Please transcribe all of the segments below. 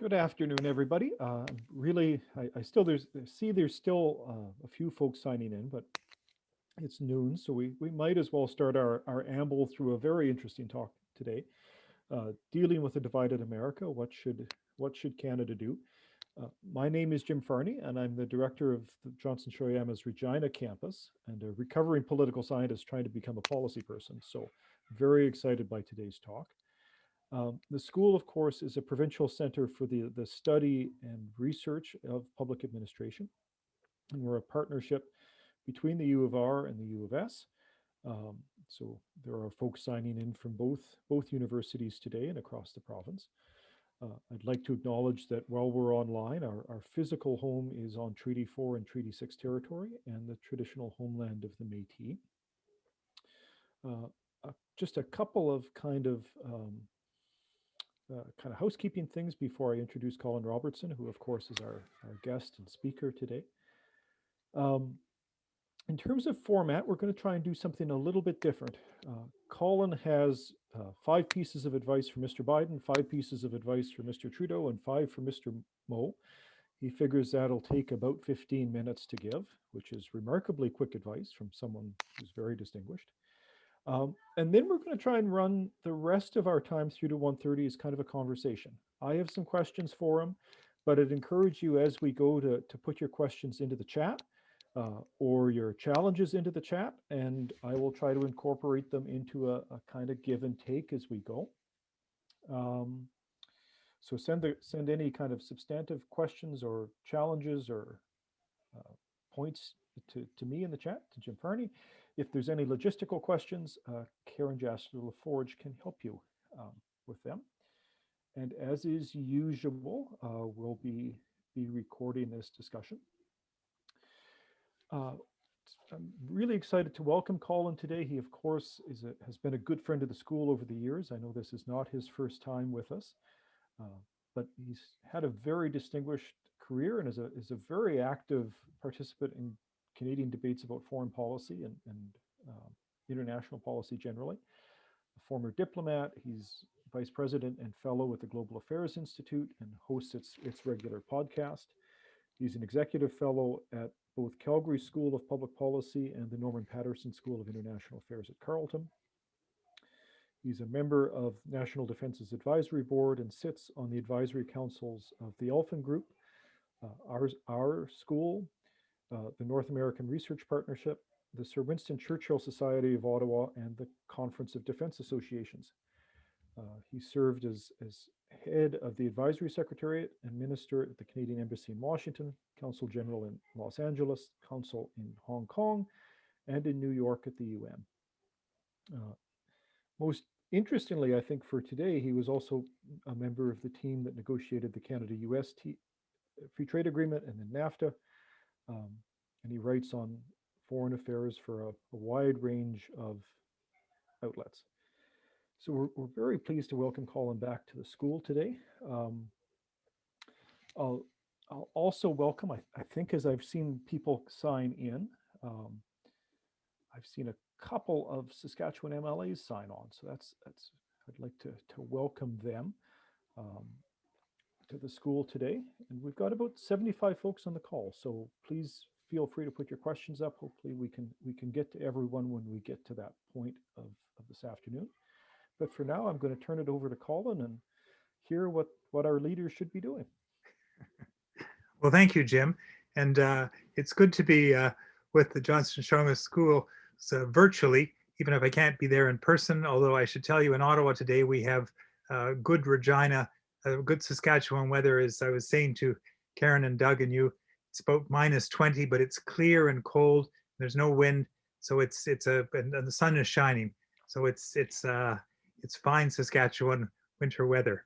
Good afternoon, everybody. Really, I still there's still a few folks signing in, but it's noon, so we might as well start our amble through a very interesting talk today, dealing with a divided America. What should Canada do? My name is Jim Farney, and I'm the director of the Johnson Shoyama's Regina campus, and a recovering political scientist trying to become a policy person. So, very excited by today's talk. The school, of course, is a provincial center for the study and research of public administration. And we're a partnership between the U of R and the U of S. Um, so there are folks signing in from both universities today and across the province. I'd like to acknowledge that while we're online, our physical home is on Treaty 4 and Treaty 6 territory and the traditional homeland of the Métis. Just a couple of kind of housekeeping things before I introduce Colin Robertson, who, of course, is our guest and speaker today. Um, in terms of format, we're going to try and do something a little bit different. Colin has 5 pieces of advice for Mr. Biden, 5 pieces of advice for Mr. Trudeau, and 5 for Mr. Moe. He figures that'll take about 15 minutes to give, which is remarkably quick advice from someone who's very distinguished. And then we're going to try and run the rest of our time through to 1:30 as kind of a conversation. I have some questions for him, but I'd encourage you as we go to put your questions into the chat or your challenges into the chat, and I will try to incorporate them into a kind of give and take as we go. Um, so send any kind of substantive questions or challenges or uh, points to me in the chat, to Jim Farney. If there's any logistical questions, Karen Jasper-LaForge can help you with them. And as is usual, we'll be recording this discussion. I'm really excited to welcome Colin today. He, of course, has been a good friend of the school over the years. I know this is not his first time with us, but he's had a very distinguished career and is a very active participant in Canadian debates about foreign policy and international policy generally. A former diplomat, he's vice president and fellow at the Global Affairs Institute and hosts its regular podcast. He's an executive fellow at both Calgary School of Public Policy and the Norman Paterson School of International Affairs at Carleton. He's a member of National Defense's Advisory Board and sits on the advisory councils of the Elfin Group, our school, the North American Research Partnership, the Sir Winston Churchill Society of Ottawa, and the Conference of Defense Associations. He served as head of the Advisory Secretariat and minister at the Canadian Embassy in Washington, Consul General in Los Angeles, Consul in Hong Kong, and in New York at the UN. Most interestingly, I think for today, he was also a member of the team that negotiated the Canada-US Free Trade Agreement and then NAFTA. And he writes on foreign affairs for a wide range of outlets. So we're very pleased to welcome Colin back to the school today. I'll also welcome, I think as I've seen people sign in, I've seen a couple of Saskatchewan MLAs sign on. So I'd like to welcome them to the school today. And we've got about 75 folks on the call. So please feel free to put your questions up. Hopefully we can get to everyone when we get to that point of this afternoon. But for now, I'm going to turn it over to Colin and hear what our leaders should be doing. Well, thank you, Jim. And it's good to be with the Johnson Shoyama School virtually, even if I can't be there in person. Although I should tell you, in Ottawa today, we have good Regina, good Saskatchewan weather. As I was saying to Karen and Doug and you, it's about -20, but it's clear and cold. There's no wind, so and the sun is shining. So it's fine Saskatchewan winter weather.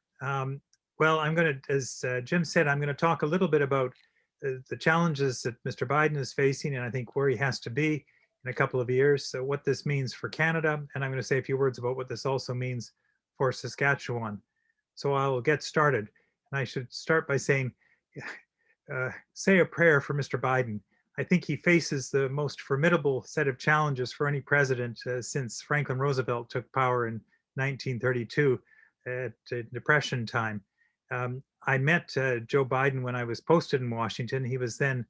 Well, I'm going to, as Jim said, I'm going to talk a little bit about the challenges that Mr. Biden is facing, and I think where he has to be in a couple of years. So what this means for Canada, and I'm going to say a few words about what this also means for Saskatchewan. So I'll get started. And I should start by saying, say a prayer for Mr. Biden. I think he faces the most formidable set of challenges for any president since Franklin Roosevelt took power in 1932 at Depression time. I met Joe Biden when I was posted in Washington. He was then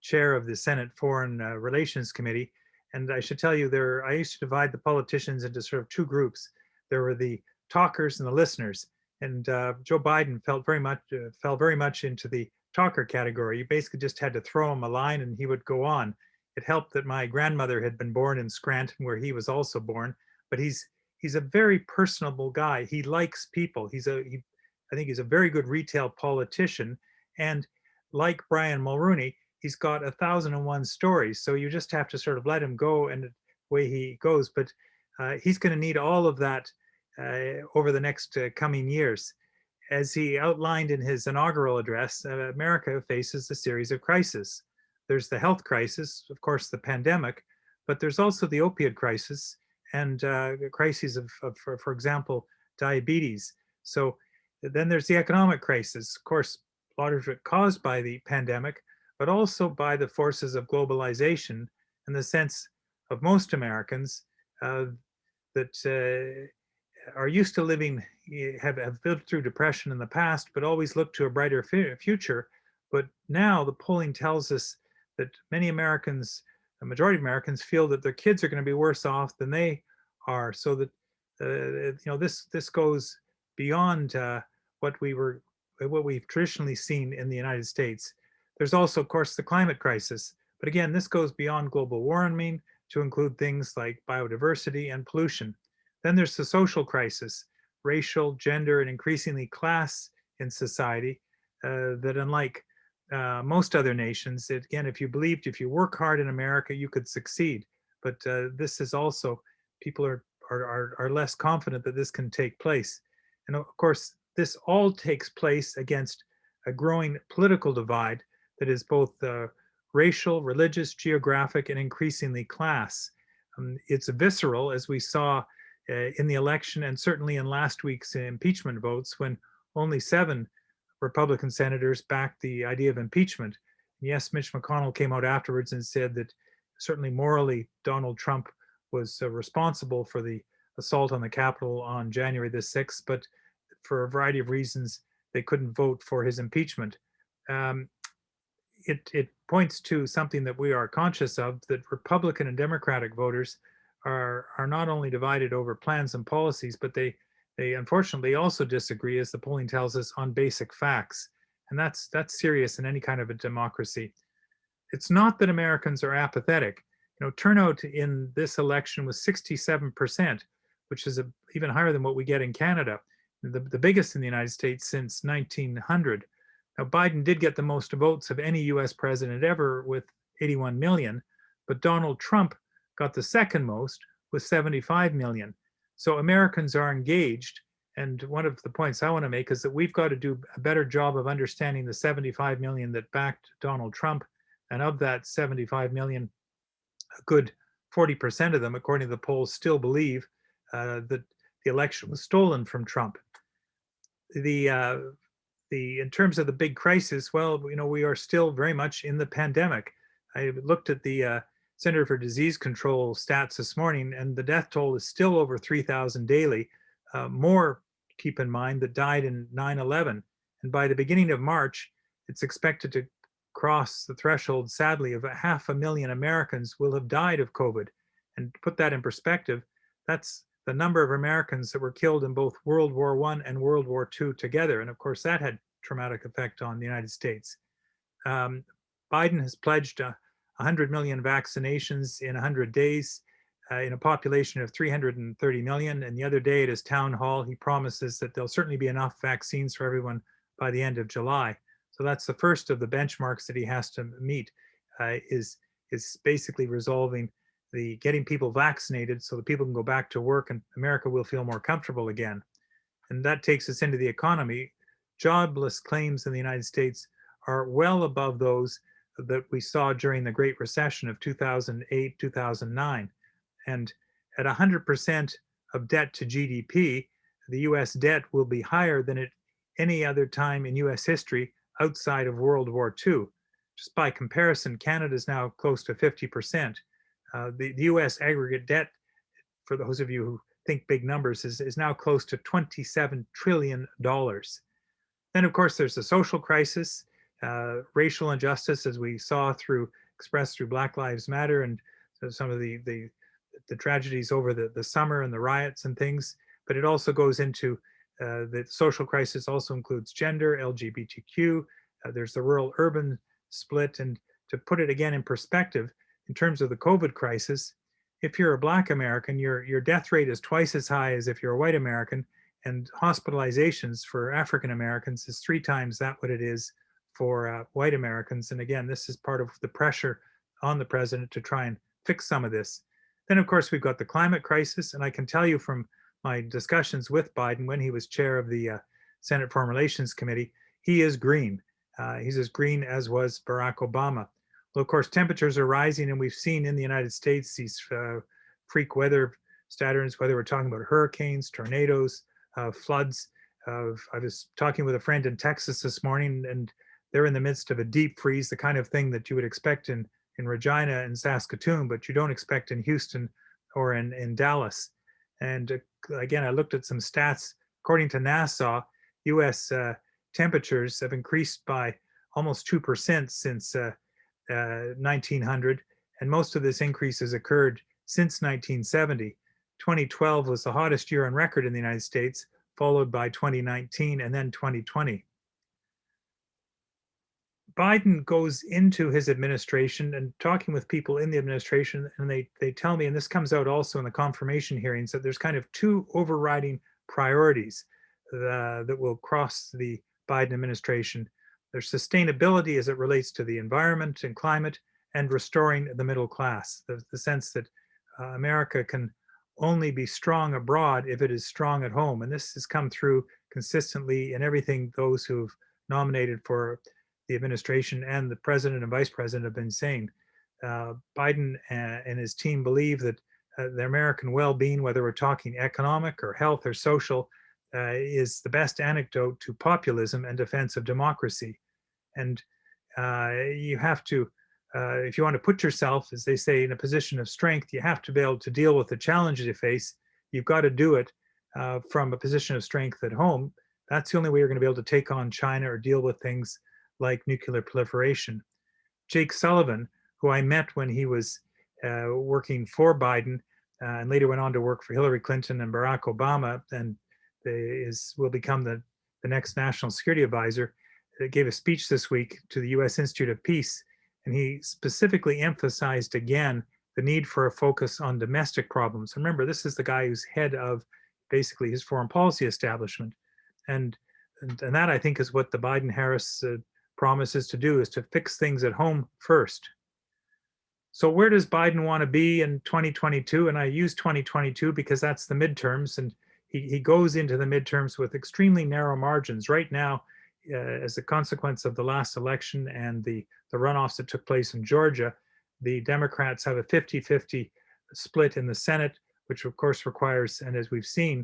chair of the Senate Foreign Relations Committee. And I should tell you, I used to divide the politicians into sort of two groups. There were the talkers and the listeners. And Joe Biden fell very much into the talker category. You basically just had to throw him a line and he would go on. It helped that my grandmother had been born in Scranton, where he was also born. But he's a very personable guy. He likes people. I think he's a very good retail politician. And like Brian Mulroney, he's got 1,001 stories. So you just have to sort of let him go and the way he goes. But he's going to need all of that over the next coming years. As he outlined in his inaugural address, America faces a series of crises. There's the health crisis, of course, the pandemic, but there's also the opioid crisis and crises of for example, diabetes. So then there's the economic crisis, of course, a lot of it caused by the pandemic, but also by the forces of globalization and the sense of most Americans that are used to living, have lived through depression in the past, but always look to a brighter future. But now the polling tells us that many Americans, a majority of Americans, feel that their kids are going to be worse off than they are. So that this goes beyond what we've traditionally seen in the United States. There's also, of course, the climate crisis. But again, this goes beyond global warming to include things like biodiversity and pollution. Then there's the social crisis, racial, gender, and increasingly class in society that unlike most other nations, again, if you work hard in America, you could succeed. But this is also, people are less confident that this can take place. And of course, this all takes place against a growing political divide that is both racial, religious, geographic, and increasingly class. It's visceral, as we saw in the election and certainly in last week's impeachment votes, when only 7 Republican senators backed the idea of impeachment. And yes, Mitch McConnell came out afterwards and said that certainly morally Donald Trump was responsible for the assault on the Capitol on January the 6th, but for a variety of reasons, they couldn't vote for his impeachment. It points to something that we are conscious of, that Republican and Democratic voters are not only divided over plans and policies, but they unfortunately also disagree, as the polling tells us, on basic facts. And that's serious in any kind of a democracy. It's not that Americans are apathetic. Turnout in this election was 67%, which is even higher than what we get in Canada, the biggest in the United States since 1900. Now, Biden did get the most votes of any US president ever with 81 million, but Donald Trump got the second most with 75 million. So Americans are engaged. And one of the points I want to make is that we've got to do a better job of understanding the 75 million that backed Donald Trump. And of that 75 million, a good 40% of them, according to the polls, still believe that the election was stolen from Trump. In terms of the big crisis, well, we are still very much in the pandemic. I looked at the Center for Disease Control stats this morning, and the death toll is still over 3,000 daily. More, keep in mind, that died in 9/11. And by the beginning of March, it's expected to cross the threshold, sadly, of 500,000 Americans will have died of COVID. And to put that in perspective, that's the number of Americans that were killed in both World War I and World War II together. And of course, that had traumatic effect on the United States. Biden has pledged 100 million vaccinations in 100 days in a population of 330 million. And the other day at his town hall, he promises that there'll certainly be enough vaccines for everyone by the end of July. So that's the first of the benchmarks that he has to meet, is basically resolving the getting people vaccinated so that people can go back to work and America will feel more comfortable again. And that takes us into the economy. Jobless claims in the United States are well above those that we saw during the Great Recession of 2008, 2009. And at 100% of debt to GDP, the US debt will be higher than at any other time in US history outside of World War II. Just by comparison, Canada is now close to 50%. The US aggregate debt, for those of you who think big numbers, is now close to $27 trillion. Then, of course, there's the social crisis, racial injustice, as we saw expressed through Black Lives Matter, and so some of the tragedies over the summer and the riots and things. But it also goes into the social crisis also includes gender, LGBTQ. There's the rural-urban split. And to put it again in perspective, in terms of the COVID crisis, if you're a Black American, your death rate is twice as high as if you're a white American, and hospitalizations for African Americans is 3 times that what it is for white Americans. And again, this is part of the pressure on the president to try and fix some of this. Then, of course, we've got the climate crisis. And I can tell you from my discussions with Biden when he was chair of the Senate Foreign Relations Committee, he is green. He's as green as was Barack Obama. Well, of course, temperatures are rising, and we've seen in the United States these freak weather patterns, whether we're talking about hurricanes, tornadoes, floods. I was talking with a friend in Texas this morning, and they're in the midst of a deep freeze, the kind of thing that you would expect in Regina and Saskatoon, but you don't expect in Houston or in Dallas. And again, I looked at some stats. According to NASA, US temperatures have increased by almost 2% since 1900, and most of this increase has occurred since 1970. 2012 was the hottest year on record in the United States, followed by 2019 and then 2020. Biden goes into his administration and talking with people in the administration, and they tell me, and this comes out also in the confirmation hearings, that there's kind of 2 overriding priorities that will cross the Biden administration. There's sustainability as it relates to the environment and climate, and restoring the middle class, the sense that America can only be strong abroad if it is strong at home. And this has come through consistently in everything those who've nominated for the administration and the president and vice president have been saying. Biden and his team believe that the American well-being, whether we're talking economic or health or social, is the best antidote to populism and defense of democracy. And you have to, if you want to put yourself, as they say, in a position of strength, you have to be able to deal with the challenges you face. You've got to do it from a position of strength at home. That's the only way you're going to be able to take on China or deal with things like nuclear proliferation. Jake Sullivan, who I met when he was working for Biden and later went on to work for Hillary Clinton and Barack Obama, and will become the next national security advisor, gave a speech this week to the US Institute of Peace. And he specifically emphasized again the need for a focus on domestic problems. Remember, this is the guy who's head of basically his foreign policy establishment. And that, I think, is what the Biden-Harris promises to do, is to fix things at home first. So where does Biden want to be in 2022? And I use 2022 because that's the midterms, and he goes into the midterms with extremely narrow margins. Right now, as a consequence of the last election and the runoffs that took place in Georgia, the Democrats have a 50-50 split in the Senate, which of course requires, and as we've seen,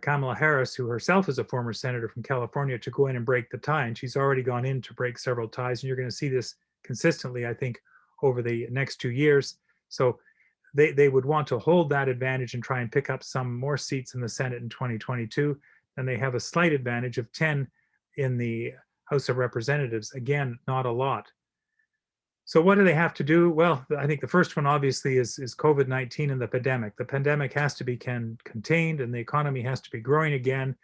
Kamala Harris, who herself is a former senator from California, to go in and break the tie. And she's already gone in to break several ties. And you're going to see this consistently, I think, over the next 2 years. So they would want to hold that advantage and try and pick up some more seats in the Senate in 2022. And they have a slight advantage of 10 in the House of Representatives. Again, not a lot. So what do they have to do? Well, I think the first one obviously is COVID-19 and the pandemic. The pandemic has to be contained, and the economy has to be growing again,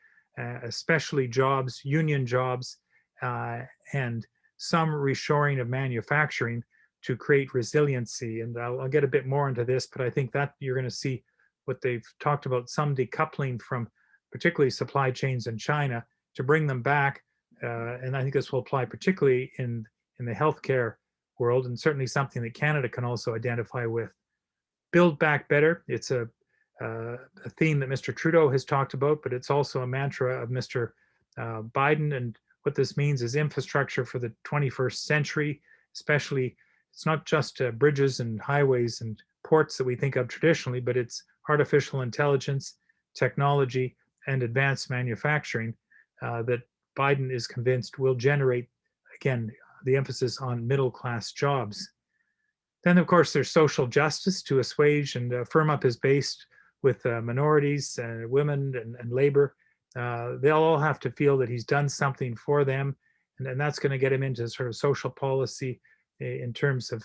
especially jobs, union jobs, and some reshoring of manufacturing to create resiliency. And I'll get a bit more into this, but I think that you're going to see what they've talked about, some decoupling from particularly supply chains in China to bring them back. And I think this will apply particularly in the healthcare world, and certainly something that Canada can also identify with. Build back better. It's a theme that Mr. Trudeau has talked about, but it's also a mantra of Mr. Biden. And what this means is infrastructure for the 21st century, especially. It's not just bridges and highways and ports that we think of traditionally, but it's artificial intelligence, technology, and advanced manufacturing that Biden is convinced will generate, again, the emphasis on middle-class jobs. Then, of course, there's social justice to assuage and firm up his base with minorities, women, and labor, they'll all have to feel that he's done something for them, and that's going to get him into sort of social policy in terms of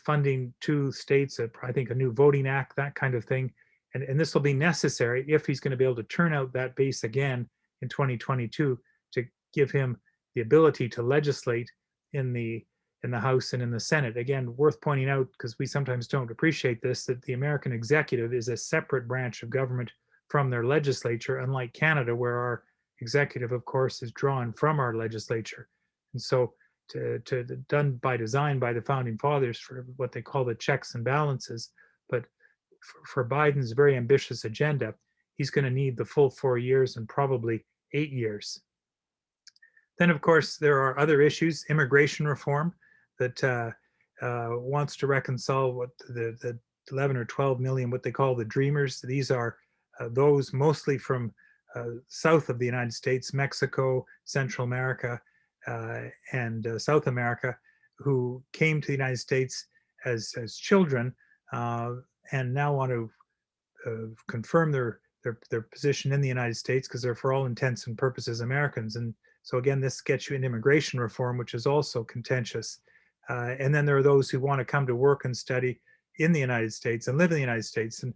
funding to states, I think a new voting act, that kind of thing. And this will be necessary if he's going to be able to turn out that base again in 2022 to give him the ability to legislate in the House and in the Senate. Again, worth pointing out, because we sometimes don't appreciate this, that the American executive is a separate branch of government from their legislature, unlike Canada, where our executive, of course, is drawn from our legislature. And so done by design by the founding fathers for what they call the checks and balances. But for Biden's very ambitious agenda, he's going to need the full 4 years and probably 8 years. Then, of course, there are other issues. Immigration reform that wants to reconcile what the 11 or 12 million, what they call the dreamers. These are those mostly from south of the United States, Mexico, Central America, and South America, who came to the United States as children and now want to confirm their position in the United States because they're, for all intents and purposes, Americans. And so again, this gets you in immigration reform, which is also contentious. And then there are those who want to come to work and study in the United States and live in the United States. And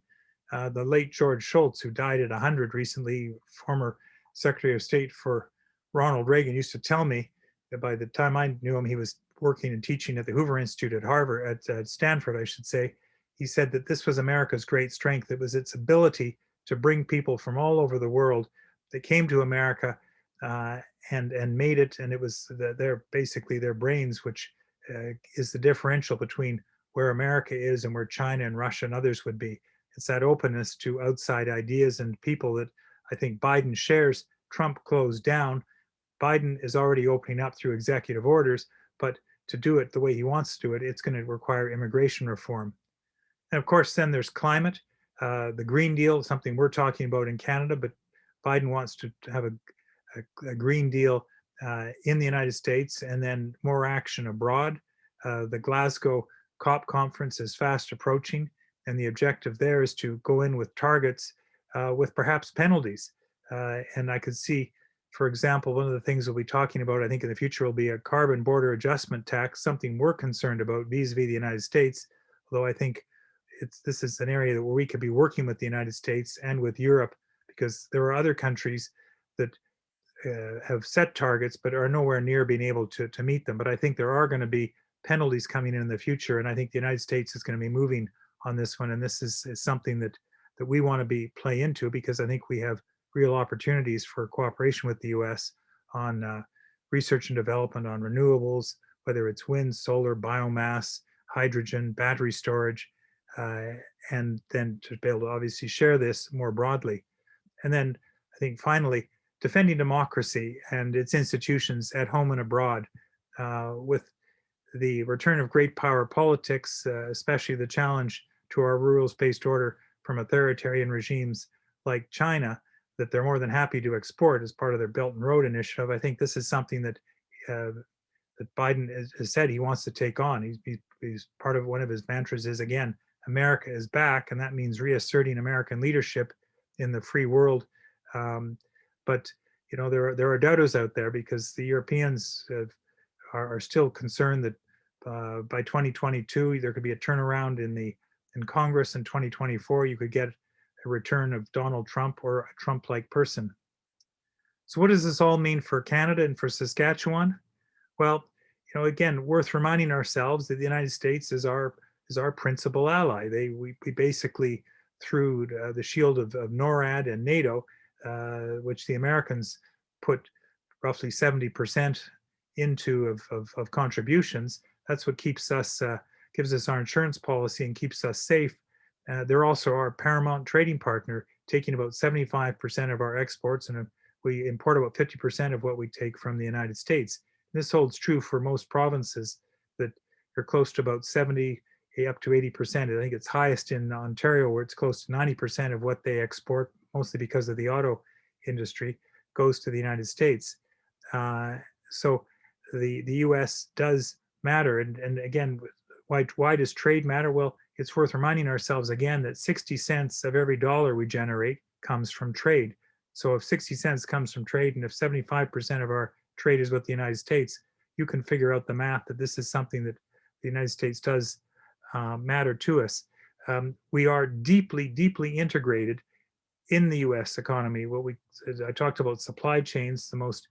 the late George Shultz, who died at 100 recently, former Secretary of State for Ronald Reagan, used to tell me that by the time I knew him, he was working and teaching at the Hoover Institute at Harvard, at Stanford, I should say. He said that this was America's great strength. It was its ability to bring people from all over the world that came to America and made it. And it was basically their brains, which is the differential between where America is and where China and Russia and others would be. It's that openness to outside ideas and people that I think Biden shares. Trump closed down. Biden is already opening up through executive orders, but to do it the way he wants to do it, it's going to require immigration reform. And of course, then there's climate. The Green Deal, something we're talking about in Canada, but Biden wants to have a Green Deal in the United States and then more action abroad. The Glasgow COP conference is fast approaching, and the objective there is to go in with targets with perhaps penalties. And I could see, for example, one of the things we'll be talking about, I think in the future, will be a carbon border adjustment tax, something we're concerned about vis-a-vis the United States, although I think this is an area where we could be working with the United States and with Europe, because there are other countries that have set targets but are nowhere near being able to meet them. But I think there are going to be penalties coming in the future, and I think the United States is going to be moving on this one. And this is something that we want to play into, because I think we have real opportunities for cooperation with the U.S. on research and development on renewables, whether it's wind, solar, biomass, hydrogen, battery storage, and then to be able to obviously share this more broadly. And then I think finally, defending democracy and its institutions at home and abroad, with the return of great power politics, especially the challenge to our rules-based order from authoritarian regimes like China, that they're more than happy to export as part of their Belt and Road Initiative. I think this is something that that Biden has said he wants to take on. He's part of, one of his mantras is, again, America is back, and that means reasserting American leadership in the free world. But you know, there are doubters out there, because the Europeans are still concerned that by 2022 there could be a turnaround in Congress. In 2024 you could get a return of Donald Trump or a Trump-like person. So what does this all mean for Canada and for Saskatchewan? Well, you know, again, worth reminding ourselves that the United States is our principal ally. We basically, through the shield of NORAD and NATO, which the Americans put roughly 70% into of contributions. That's what keeps us, gives us our insurance policy and keeps us safe. They're also our paramount trading partner, taking about 75% of our exports, and we import about 50% of what we take from the United States. This holds true for most provinces, that are close to about 70 up to 80%. I think it's highest in Ontario, where it's close to 90% of what they export, mostly because of the auto industry, goes to the United States. So the US does matter. And again, why does trade matter? Well, it's worth reminding ourselves again that 60 cents of every dollar we generate comes from trade. So if 60 cents comes from trade, and if 75% of our trade is with the United States, you can figure out the math that this is something that the United States does matter to us. We are deeply, deeply integrated in the US economy. I talked about supply chains. The most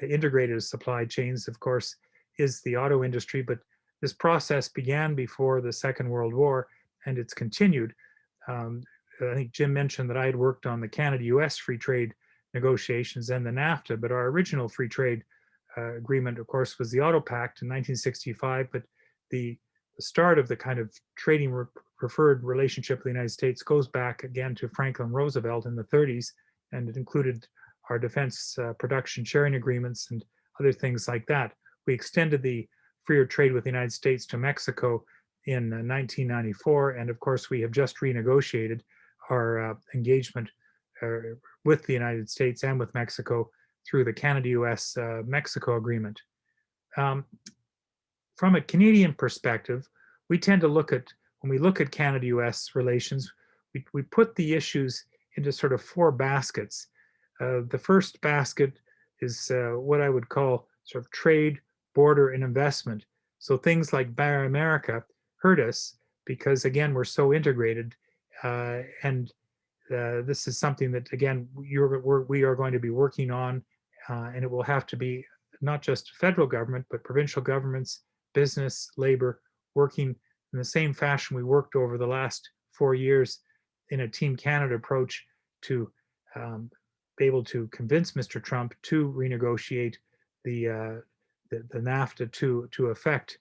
integrated supply chains, of course, is the auto industry, but this process began before the Second World War, and it's continued. I think Jim mentioned that I had worked on the Canada-US free trade negotiations and the NAFTA, but our original free trade agreement, of course, was the Auto Pact in 1965, but the start of the kind of trading preferred relationship with the United States goes back again to Franklin Roosevelt in the 30s, and it included our defense production sharing agreements and other things like that. We extended the freer trade with the United States to Mexico in 1994, and of course we have just renegotiated our engagement with the United States and with Mexico through the Canada-US Mexico agreement. From a Canadian perspective, we tend to look at, when we look at Canada-US relations, we put the issues into sort of four baskets. The first basket is what I would call sort of trade, border, and investment. So things like Buy America hurt us because, again, we're so integrated. And this is something that, again, we are going to be working on, and it will have to be not just federal government, but provincial governments, business, labor, working in the same fashion we worked over the last 4 years in a Team Canada approach to be able to convince Mr. Trump to renegotiate the NAFTA to effect.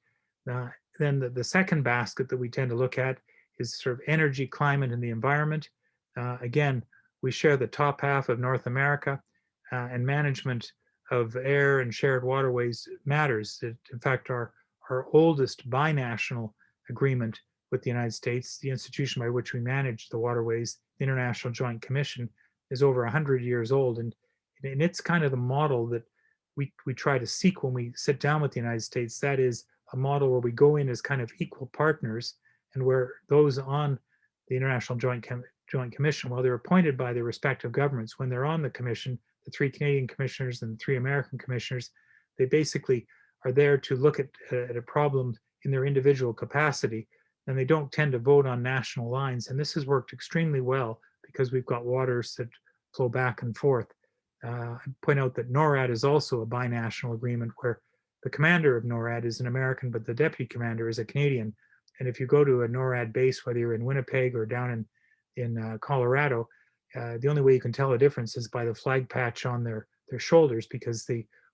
Then the second basket that we tend to look at is sort of energy, climate, and the environment. Again, we share the top half of North America, and management of air and shared waterways matters. In fact, our oldest binational agreement with the United States, the institution by which we manage the waterways, the International Joint Commission, is over 100 years old. And it's kind of the model that we try to seek when we sit down with the United States. That is a model where we go in as kind of equal partners, and where those on the International Joint Commission, while they're appointed by their respective governments, when they're on the commission, the 3 Canadian commissioners and the 3 American commissioners, they basically are there to look at a problem in their individual capacity, and they don't tend to vote on national lines. And this has worked extremely well because we've got waters that flow back and forth. I point out that NORAD is also a binational agreement where the commander of NORAD is an American, but the deputy commander is a Canadian. And if you go to a NORAD base, whether you're in Winnipeg or down in Colorado, the only way you can tell the difference is by the flag patch on their shoulders, because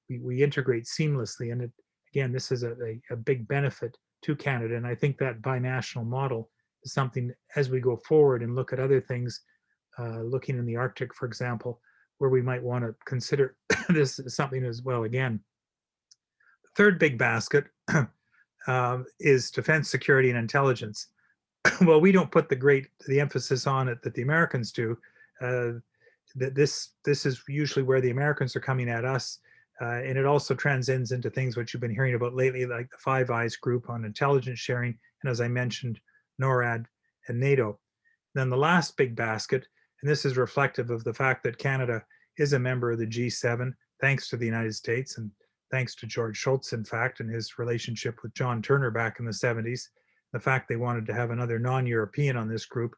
we integrate seamlessly. And again, this is a big benefit to Canada. And I think that binational model is something, as we go forward and look at other things, looking in the Arctic, for example, where we might want to consider this as something as well. Again, the third big basket is defense, security, and intelligence. Well, we don't put the emphasis on it that the Americans do. That this is usually where the Americans are coming at us, and it also transcends into things which you've been hearing about lately, like the Five Eyes group on intelligence sharing, and as I mentioned, NORAD and NATO. Then the last big basket, and this is reflective of the fact that Canada is a member of the G7, thanks to the United States and thanks to George Shultz, in fact, and his relationship with John Turner back in the 70s. The fact they wanted to have another non-European on this group,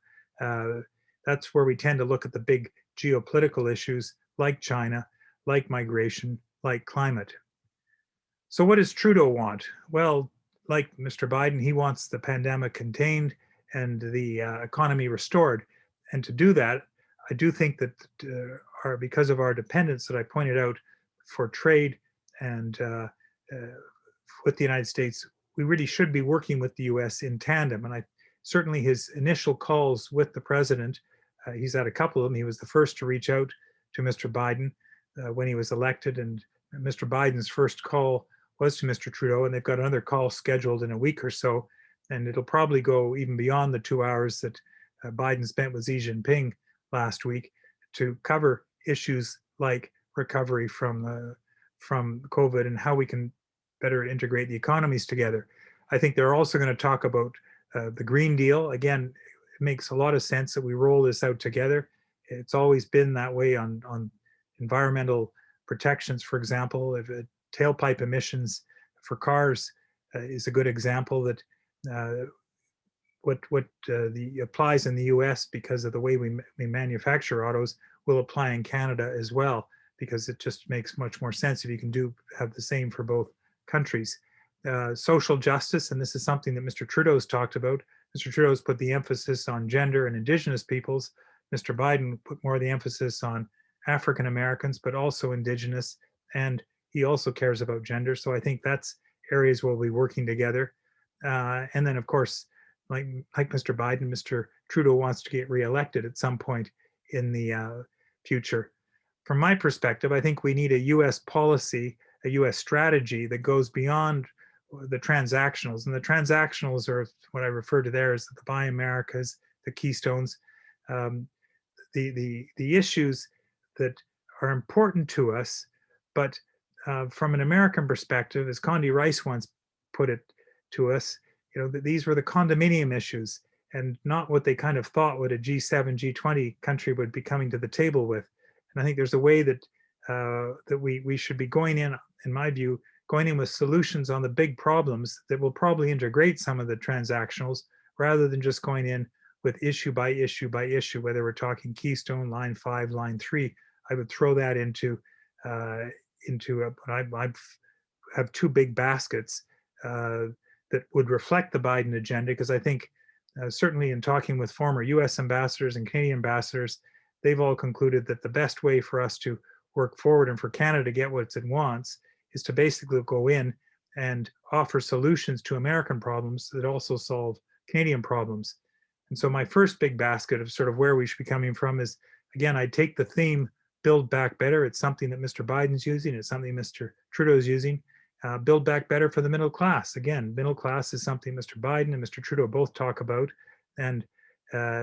that's where we tend to look at the big geopolitical issues like China, like migration, like climate. So what does Trudeau want? Well, like Mr. Biden, he wants the pandemic contained and the economy restored. And to do that, I do think that because of our dependence that I pointed out for trade and with the United States, we really should be working with the US in tandem. And certainly his initial calls with the president, he's had a couple of them. He was the first to reach out to Mr. Biden when he was elected. And Mr. Biden's first call was to Mr. Trudeau, and they've got another call scheduled in a week or so. And it'll probably go even beyond the 2 hours that Biden spent with Xi Jinping last week to cover issues like recovery from COVID and how we can better integrate the economies together. I think they're also going to talk about the Green Deal. Again, it makes a lot of sense that we roll this out together. It's always been that way on environmental protections. For example, if tailpipe emissions for cars is a good example that what applies in the US because of the way we manufacture autos will apply in Canada as well, because it just makes much more sense if you can have the same for both countries. Social justice, and this is something that Mr. Trudeau's talked about. Mr. Trudeau's put the emphasis on gender and Indigenous peoples. Mr. Biden put more of the emphasis on African Americans, but also Indigenous, and he also cares about gender. So I think that's areas where we'll be working together. And then, of course, like Mr. Biden, Mr. Trudeau wants to get reelected at some point in the future. From my perspective, I think we need a US policy, a US strategy that goes beyond the transactionals. And the transactionals are what I refer to there as the Buy Americas, the Keystones, the issues that are important to us, but from an American perspective, as Condi Rice once put it to us, these were the condominium issues and not what they kind of thought what a G7, G20 country would be coming to the table with. And I think there's a way that we should be going in my view, going in with solutions on the big problems that will probably integrate some of the transactionals rather than just going in with issue by issue by issue, whether we're talking Keystone, Line 5, Line 3. I would throw that into I have two big baskets that would reflect the Biden agenda, because I think certainly in talking with former US ambassadors and Canadian ambassadors, they've all concluded that the best way for us to work forward and for Canada to get what it wants is to basically go in and offer solutions to American problems that also solve Canadian problems. And so my first big basket of sort of where we should be coming from is, again, I take the theme Build Back Better. It's something that Mr. Biden's using. It's something Mr. Trudeau's using. Build back better for the middle class. Again, middle class is something Mr. Biden and Mr. Trudeau both talk about. And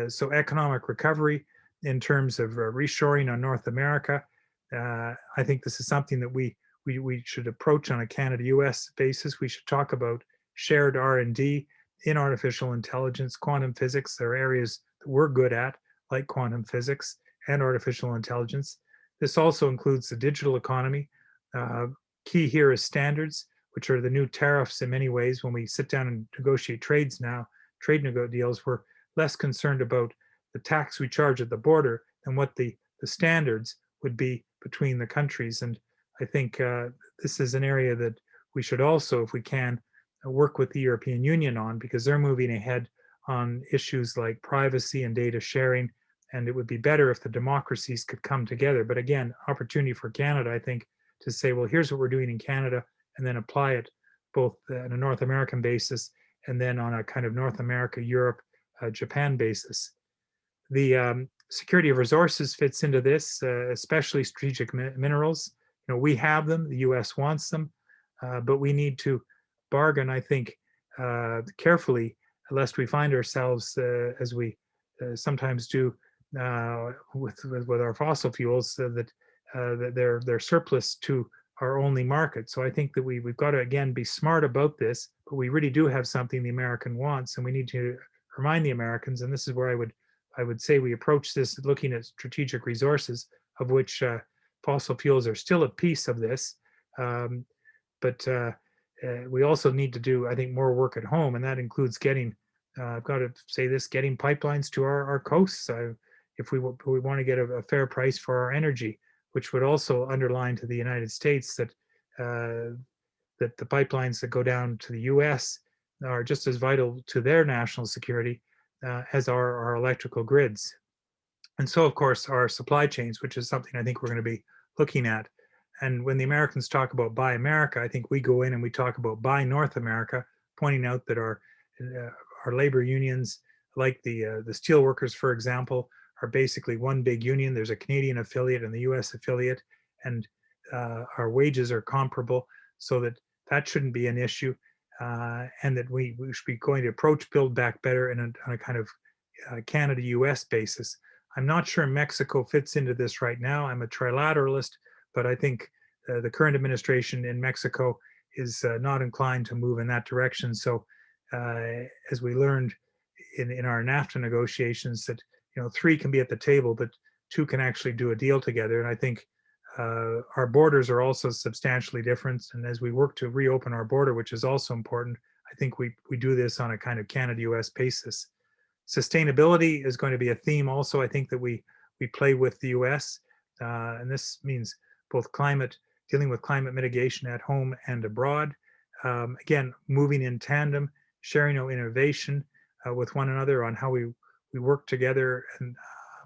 so economic recovery in terms of reshoring on North America, I think this is something that we should approach on a Canada-US basis. We should talk about shared R&D in artificial intelligence, quantum physics. There are areas that we're good at, like quantum physics and artificial intelligence. This also includes the digital economy. Key here is standards, which are the new tariffs in many ways. When we sit down and negotiate trade deals, we're less concerned about the tax we charge at the border than what the standards would be between the countries. And I think this is an area that we should also, if we can, work with the European Union on, because they're moving ahead on issues like privacy and data sharing. And it would be better if the democracies could come together. But again, opportunity for Canada, I think, to say, well, here's what we're doing in Canada, and then apply it both on a North American basis and then on a kind of North America, Europe, Japan basis. The security of resources fits into this, especially strategic minerals. We have them, the US wants them, but we need to bargain, I think, carefully, lest we find ourselves, as we sometimes do with our fossil fuels, that they're surplus to our only market. So I think that we've got to, again, be smart about this, but we really do have something the American wants, and we need to remind the Americans, and this is where I would say we approach this looking at strategic resources, of which fossil fuels are still a piece of this. But we also need to do, I think, more work at home, and that includes getting, I've got to say this, getting pipelines to our coasts. If we want to get a fair price for our energy, which would also underline to the United States that that the pipelines that go down to the US are just as vital to their national security as our electrical grids. And so, of course, our supply chains, which is something I think we're going to be looking at. And when the Americans talk about Buy America, I think we go in and we talk about Buy North America, pointing out that our labor unions, like the steelworkers, for example, are basically one big union. There's a Canadian affiliate and the US affiliate, and our wages are comparable, so that shouldn't be an issue. And that we should be going to approach Build Back Better on a kind of Canada-US basis. I'm not sure Mexico fits into this right now. I'm a trilateralist, but I think the current administration in Mexico is not inclined to move in that direction. So as we learned in our NAFTA negotiations, that 3 can be at the table, but two can actually do a deal together. And I think our borders are also substantially different. And as we work to reopen our border, which is also important, I think we do this on a kind of Canada-US basis. Sustainability is going to be a theme also, I think, that we play with the US. And this means both dealing with climate mitigation at home and abroad. Again, moving in tandem, sharing our innovation with one another on how we work together, and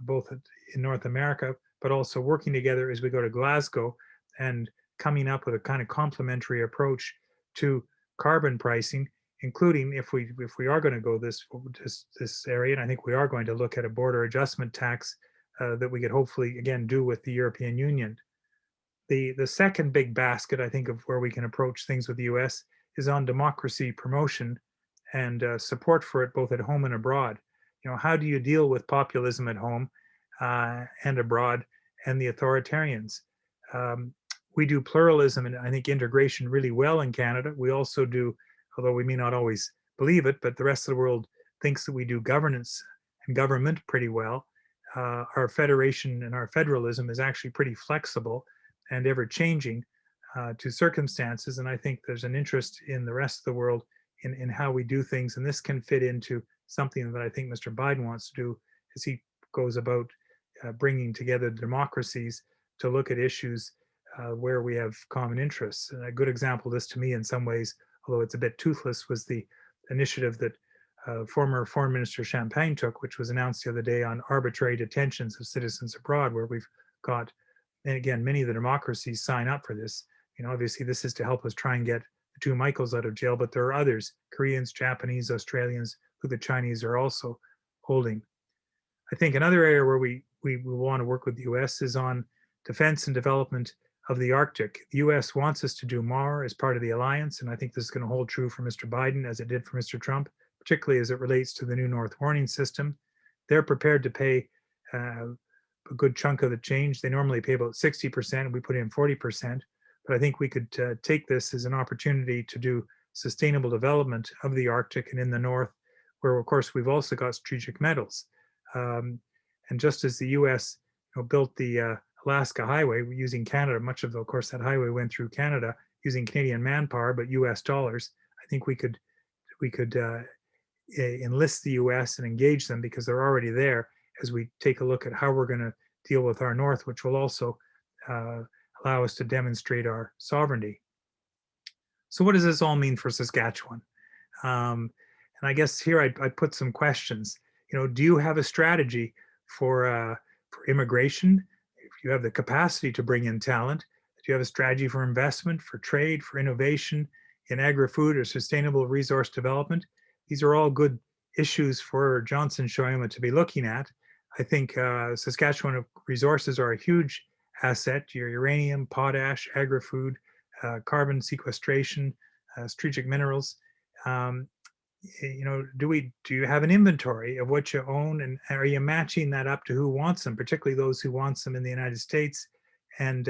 both in North America, but also working together as we go to Glasgow and coming up with a kind of complementary approach to carbon pricing, including if we are going to go this area, and I think we are going to look at a border adjustment tax that we could hopefully again do with the European Union. The second big basket, I think, of where we can approach things with the US is on democracy promotion and support for it both at home and abroad. How do you deal with populism at home and abroad and the authoritarians? We do pluralism and I think integration really well in Canada. We also do, although we may not always believe it, but the rest of the world thinks that we do governance and government pretty well. Our federation and our federalism is actually pretty flexible and ever changing to circumstances. And I think there's an interest in the rest of the world in how we do things. And this can fit into something that I think Mr. Biden wants to do as he goes about bringing together democracies to look at issues where we have common interests. And a good example of this to me in some ways, although it's a bit toothless, was the initiative that former Foreign Minister Champagne took, which was announced the other day on arbitrary detentions of citizens abroad, where we've got, and again, many of the democracies sign up for this. Obviously this is to help us try and get the two Michaels out of jail, but there are others, Koreans, Japanese, Australians, who the Chinese are also holding. I think another area where we want to work with the US is on defense and development of the Arctic. The US wants us to do more as part of the alliance, and I think this is going to hold true for Mr. Biden as it did for Mr. Trump, particularly as it relates to the new North Warning System. They're prepared to pay a good chunk of the change. They normally pay about 60%, and we put in 40%. But I think we could take this as an opportunity to do sustainable development of the Arctic and in the North, where, of course, we've also got strategic metals. And just as the US built the Alaska Highway using Canada, much of course, that highway went through Canada using Canadian manpower, but US dollars. I think we could enlist the US and engage them because they're already there as we take a look at how we're going to deal with our North, which will also allow us to demonstrate our sovereignty. So what does this all mean for Saskatchewan? And I guess here I put some questions. Do you have a strategy for immigration? If you have the capacity to bring in talent, do you have a strategy for investment, for trade, for innovation in agri-food or sustainable resource development? These are all good issues for Johnson Shoyama to be looking at. I think Saskatchewan resources are a huge asset. Your uranium, potash, agri-food, carbon sequestration, strategic minerals. Do you have an inventory of what you own, and are you matching that up to who wants them, particularly those who want them in the United States? And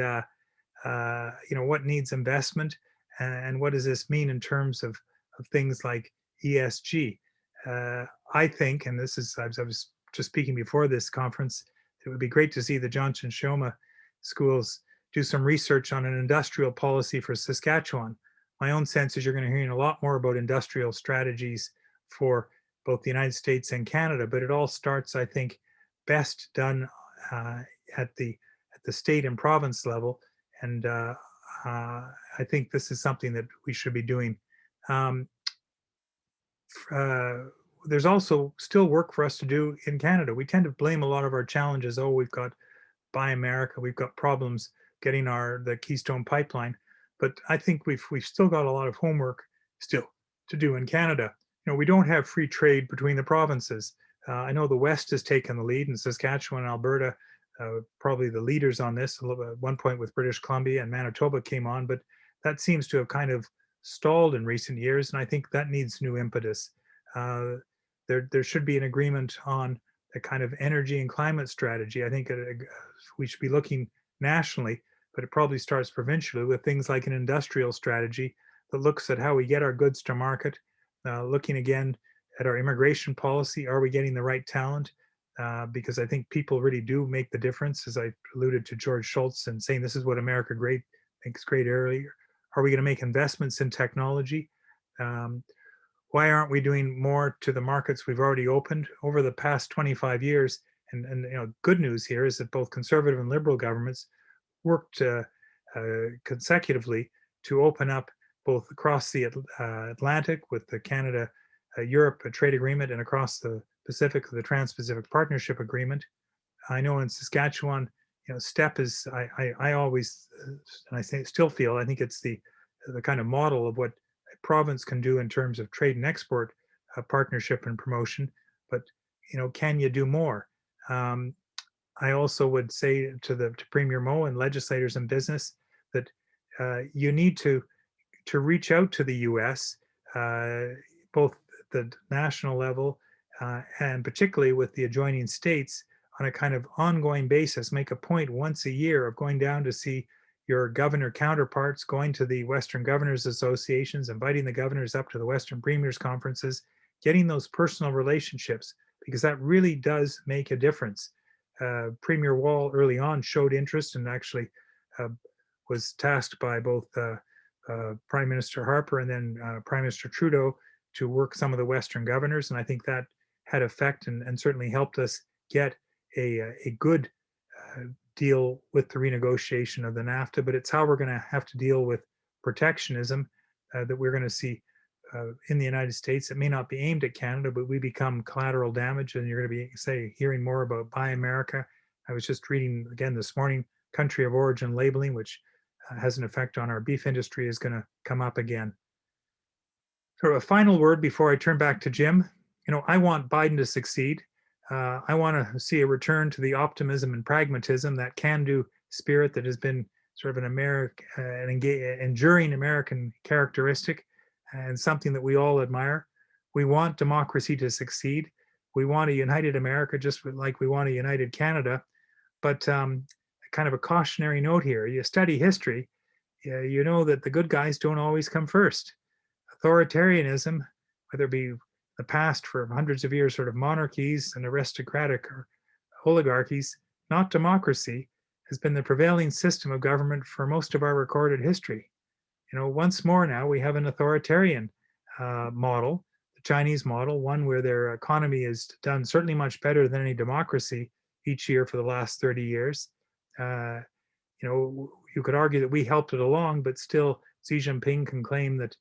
what needs investment, and what does this mean in terms of things like ESG? I think, and this is, I was just speaking before this conference, it would be great to see the Johnson Shoyama schools do some research on an industrial policy for Saskatchewan. My own sense is you're going to hear a lot more about industrial strategies for both the United States and Canada, but it all starts, I think, best done at the state and province level. And I think this is something that we should be doing. There's also still work for us to do in Canada. We tend to blame a lot of our challenges. Oh, we've got Buy America, we've got problems getting the Keystone Pipeline. But I think we've still got a lot of homework still to do in Canada. We don't have free trade between the provinces. I know the West has taken the lead, and Saskatchewan and Alberta, probably the leaders on this. At one point with British Columbia and Manitoba came on, but that seems to have kind of stalled in recent years, and I think that needs new impetus. There should be an agreement on the kind of energy and climate strategy. I think we should be looking nationally, but it probably starts provincially with things like an industrial strategy that looks at how we get our goods to market, looking again at our immigration policy. Are we getting the right talent? because I think people really do make the difference, as I alluded to George Shultz and saying this is what America great makes great earlier. Are we going to make investments in technology? Um, why aren't we doing more to the markets we've already opened over the past 25 years? And good news here is that both conservative and liberal governments worked consecutively to open up both across the Atlantic with the Canada Europe trade agreement and across the Pacific with the Trans-Pacific Partnership Agreement. I know in Saskatchewan, STEP is I always and I say still feel I think it's the kind of model of what a province can do in terms of trade and export partnership and promotion. But can you do more? Um, I also would say to Premier Moe and legislators in business that you need to reach out to the U.S. Both the national level and particularly with the adjoining states on a kind of ongoing basis. Make a point once a year of going down to see your governor counterparts, going to the Western Governors Associations, inviting the governors up to the Western Premiers Conferences, getting those personal relationships, because that really does make a difference. Premier Wall early on showed interest and actually was tasked by both Prime Minister Harper and then Prime Minister Trudeau to work some of the Western governors. And I think that had effect and certainly helped us get a good deal with the renegotiation of the NAFTA. But it's how we're going to have to deal with protectionism that we're going to see in the United States. It may not be aimed at Canada, but we become collateral damage, and you're going to be, say, hearing more about Buy America. I was just reading again this morning, country of origin labeling, which has an effect on our beef industry, is going to come up again. Sort of a final word before I turn back to Jim. I want Biden to succeed. I want to see a return to the optimism and pragmatism, that can-do spirit that has been sort of an enduring American characteristic and something that we all admire. We want democracy to succeed. We want a united America, just like we want a united Canada. But kind of a cautionary note here. You study history, you know that the good guys don't always come first. Authoritarianism, whether it be the past for hundreds of years, sort of monarchies and aristocratic or oligarchies, not democracy, has been the prevailing system of government for most of our recorded history. Once more now, we have an authoritarian model, the Chinese model, one where their economy is done certainly much better than any democracy each year for the last 30 years. You could argue that we helped it along, but still Xi Jinping can claim that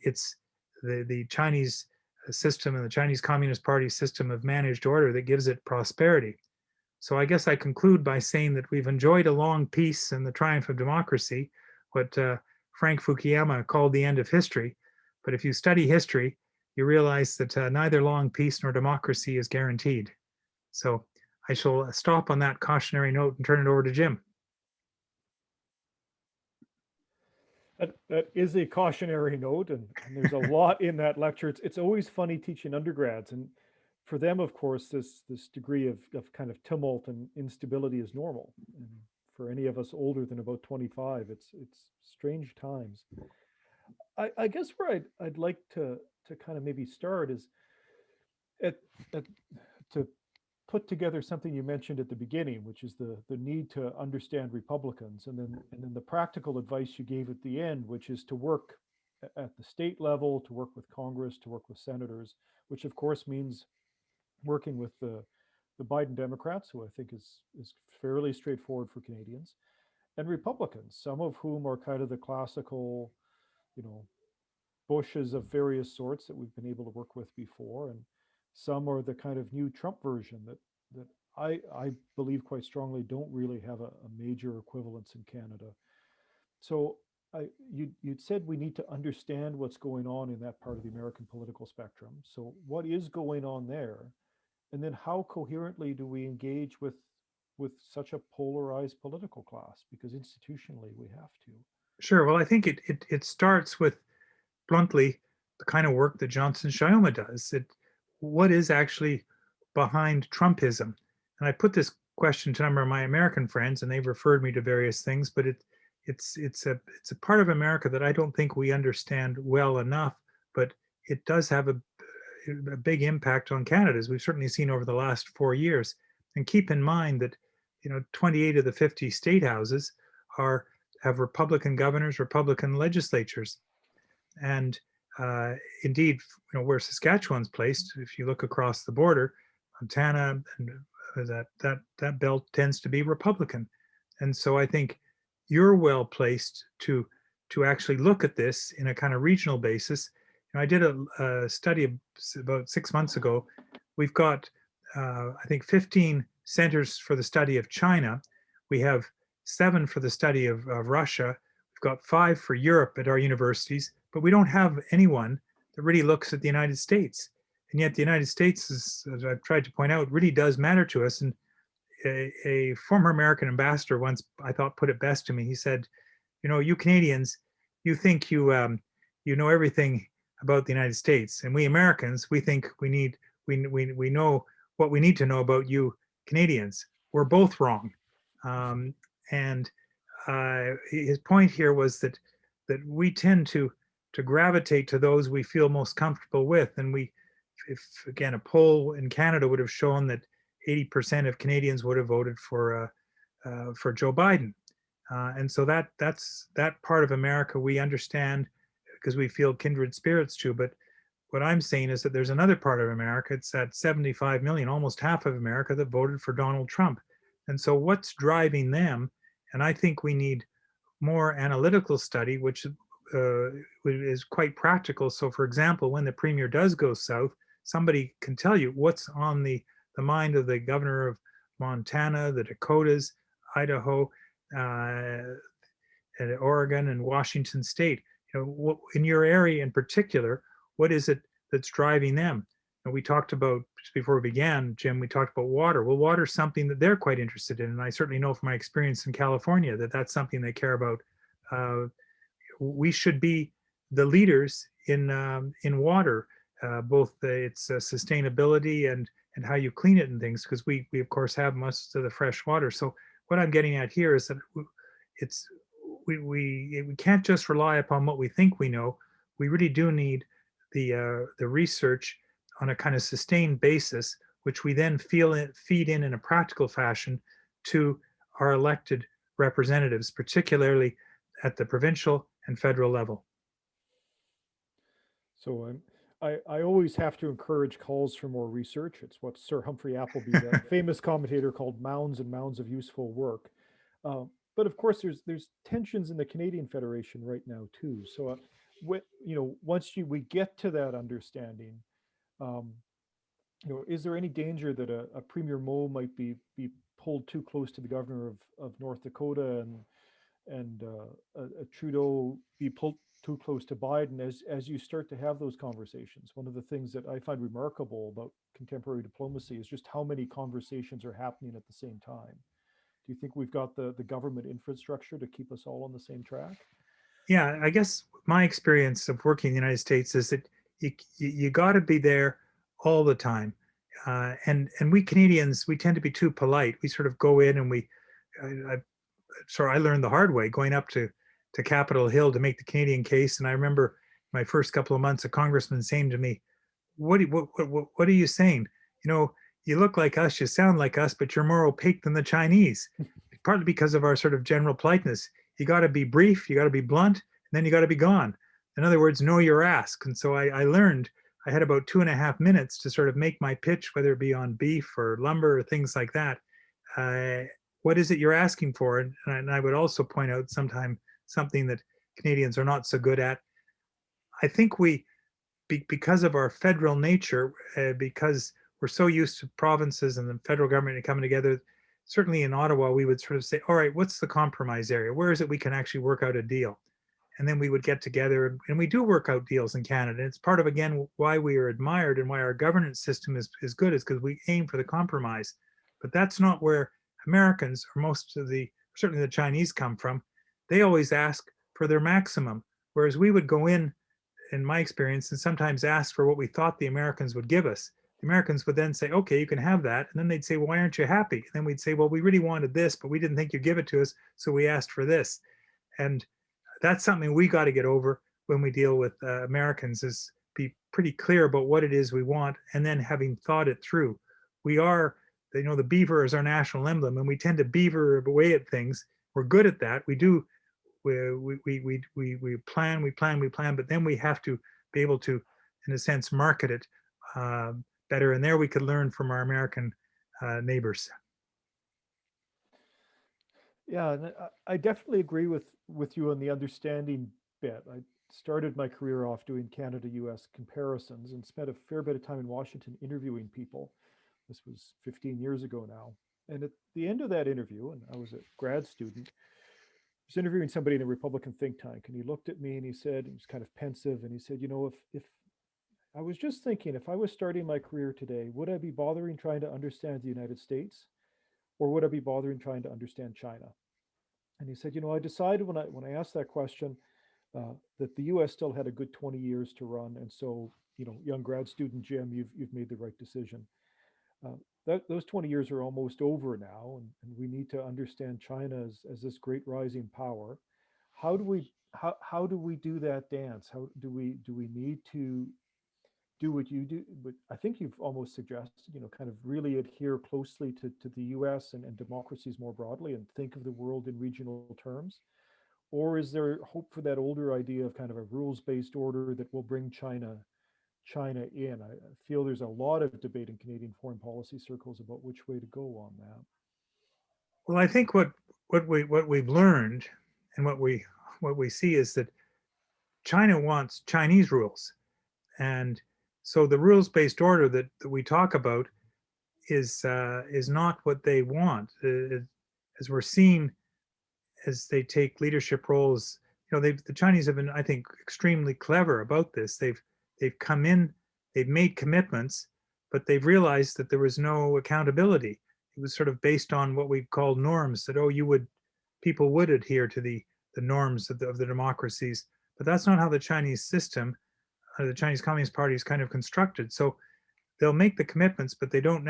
it's the Chinese system and the Chinese Communist Party system of managed order that gives it prosperity. So I guess I conclude by saying that we've enjoyed a long peace and the triumph of democracy, what Frank Fukuyama called the end of history. But if you study history, you realize that neither long peace nor democracy is guaranteed. So I shall stop on that cautionary note and turn it over to Jim. That is a cautionary note, and there's a lot in that lecture. It's always funny teaching undergrads, and for them, of course, this degree of kind of tumult and instability is normal. And for any of us older than about 25, it's strange times. I guess where I'd like to kind of maybe start is at to put together something you mentioned at the beginning, which is the need to understand Republicans, and then the practical advice you gave at the end, which is to work at the state level, to work with Congress, to work with senators, which of course means working with the Biden Democrats, who I think is fairly straightforward for Canadians, and Republicans, some of whom are kind of the classical, Bushes of various sorts that we've been able to work with before, and some are the kind of new Trump version that I believe quite strongly don't really have a major equivalence in Canada. So you'd said we need to understand what's going on in that part of the American political spectrum. So what is going on there, and then how coherently do we engage with such a polarized political class? Because institutionally we have to. Sure. Well, I think it starts with, bluntly, the kind of work that Johnson Shyoma does. What is actually behind Trumpism? And I put this question to a number of my American friends, and they've referred me to various things, but it's a part of America that I don't think we understand well enough. But it does have a big impact on Canada, as we've certainly seen over the last 4 years. And keep in mind that 28 of the 50 state houses have Republican governors, Republican legislatures, and indeed, where Saskatchewan's placed, if you look across the border, Montana and that belt tends to be Republican, and so I think you're well placed to actually look at this in a kind of regional basis. I did a study about 6 months ago. We've got, I think, 15 centers for the study of China. We have 7 for the study of Russia. We've got 5 for Europe at our universities, but we don't have anyone that really looks at the United States. And yet the United States, as I've tried to point out, really does matter to us. And a former American ambassador once, I thought, put it best to me. He said, you Canadians, you think you know everything about the United States, and we Americans, we think we know what we need to know about you Canadians. We're both wrong. And his point here was that we tend to gravitate to those we feel most comfortable with. And if again, a poll in Canada would have shown that 80% of Canadians would have voted for Joe Biden. And so that's that part of America we understand because we feel kindred spirits to. But what I'm saying is that there's another part of America, it's that 75 million, almost half of America, that voted for Donald Trump. And so what's driving them? And I think we need more analytical study, which is quite practical. So for example, when the premier does go south, somebody can tell you what's on the mind of the governor of Montana, the Dakotas, Idaho, and Oregon, and Washington State. In your area in particular, what is it that's driving them? And we talked about, just before we began, Jim, we talked about water. Well, water is something that they're quite interested in. And I certainly know from my experience in California that that's something they care about. We should be the leaders in water, both its sustainability and how you clean it and things, because we of course have most of the fresh water. So what I'm getting at here is that we can't just rely upon what we think we know. We really do need the research on a kind of sustained basis, which we then feed in a practical fashion to our elected representatives, particularly at the provincial and federal level. So I always have to encourage calls for more research. It's what Sir Humphrey Appleby, the famous commentator, called mounds and mounds of useful work. Uh, but of course, there's tensions in the Canadian Federation right now too. So, once we get to that understanding, um, is there any danger that a Premier Moe might be pulled too close to the governor of North Dakota, and a Trudeau be pulled too close to Biden as you start to have those conversations? One of the things that I find remarkable about contemporary diplomacy is just how many conversations are happening at the same time. Do you think we've got the government infrastructure to keep us all on the same track? Yeah, I guess my experience of working in the United States is that you got to be there all the time. And we Canadians, we tend to be too polite. We sort of go in and I learned the hard way going up to Capitol Hill to make the Canadian case. And I remember my first couple of months, a congressman saying to me, what are you saying? You look like us, you sound like us, but you're more opaque than the Chinese. Partly because of our sort of general politeness. You got to be brief, you got to be blunt, and then you got to be gone. In other words, know your ask. And so I learned I had about 2.5 minutes to sort of make my pitch, whether it be on beef or lumber or things like that. What is it you're asking for? And I would also point out something that Canadians are not so good at. I think because of our federal nature, because we're so used to provinces and the federal government coming together, certainly in Ottawa, we would sort of say, all right, what's the compromise area? Where is it we can actually work out a deal? And then we would get together, and we do work out deals in Canada. And it's part of, again, why we are admired and why our governance system is good, is because we aim for the compromise. But that's not where Americans, or certainly the Chinese, come from. They always ask for their maximum, whereas we would go in my experience, and sometimes ask for what we thought the Americans would give us. The Americans would then say, okay, you can have that. And then they'd say, well, why aren't you happy? And then we'd say, well, we really wanted this, but we didn't think you'd give it to us, so we asked for this. And that's something we got to get over when we deal with Americans, is be pretty clear about what it is we want, and then having thought it through. We are, the beaver is our national emblem, and we tend to beaver away at things. We're good at that. We do. We plan, but then we have to be able to, in a sense, market it better. And there we could learn from our American neighbors. Yeah, and I definitely agree with you on the understanding bit. I started my career off doing Canada-US comparisons and spent a fair bit of time in Washington interviewing people. This was 15 years ago now. And at the end of that interview, and I was a grad student, I was interviewing somebody in a Republican think tank, and he looked at me and he said, he was kind of pensive, and he said, you know, if I was just thinking, if I was starting my career today, would I be bothering trying to understand the United States, or would I be bothering trying to understand China? And he said, you know, I decided when I asked that question that the U.S. still had a good 20 years to run, and so, you know, young grad student Jim, you've made the right decision. Uh, those 20 years are almost over now, and we need to understand China as this great rising power. How do we do that dance? How do we need to do what you do? But I think you've almost suggested, you know, kind of really adhere closely to the U.S. and democracies more broadly, and think of the world in regional terms. Or is there hope for that older idea of kind of a rules-based order that will bring China in? I feel there's a lot of debate in Canadian foreign policy circles about which way to go on that. Well, I think what we've learned and what we see is that China wants Chinese rules, and so the rules-based order that we talk about is not what they want. As we're seeing, as they take leadership roles, the Chinese have been, I think, extremely clever about this. They've come in, they've made commitments, but they've realized that there was no accountability. It was sort of based on what we call norms, that people would adhere to the norms of the democracies, but that's not how the Chinese system, the Chinese Communist Party is kind of constructed. So they'll make the commitments, but they don't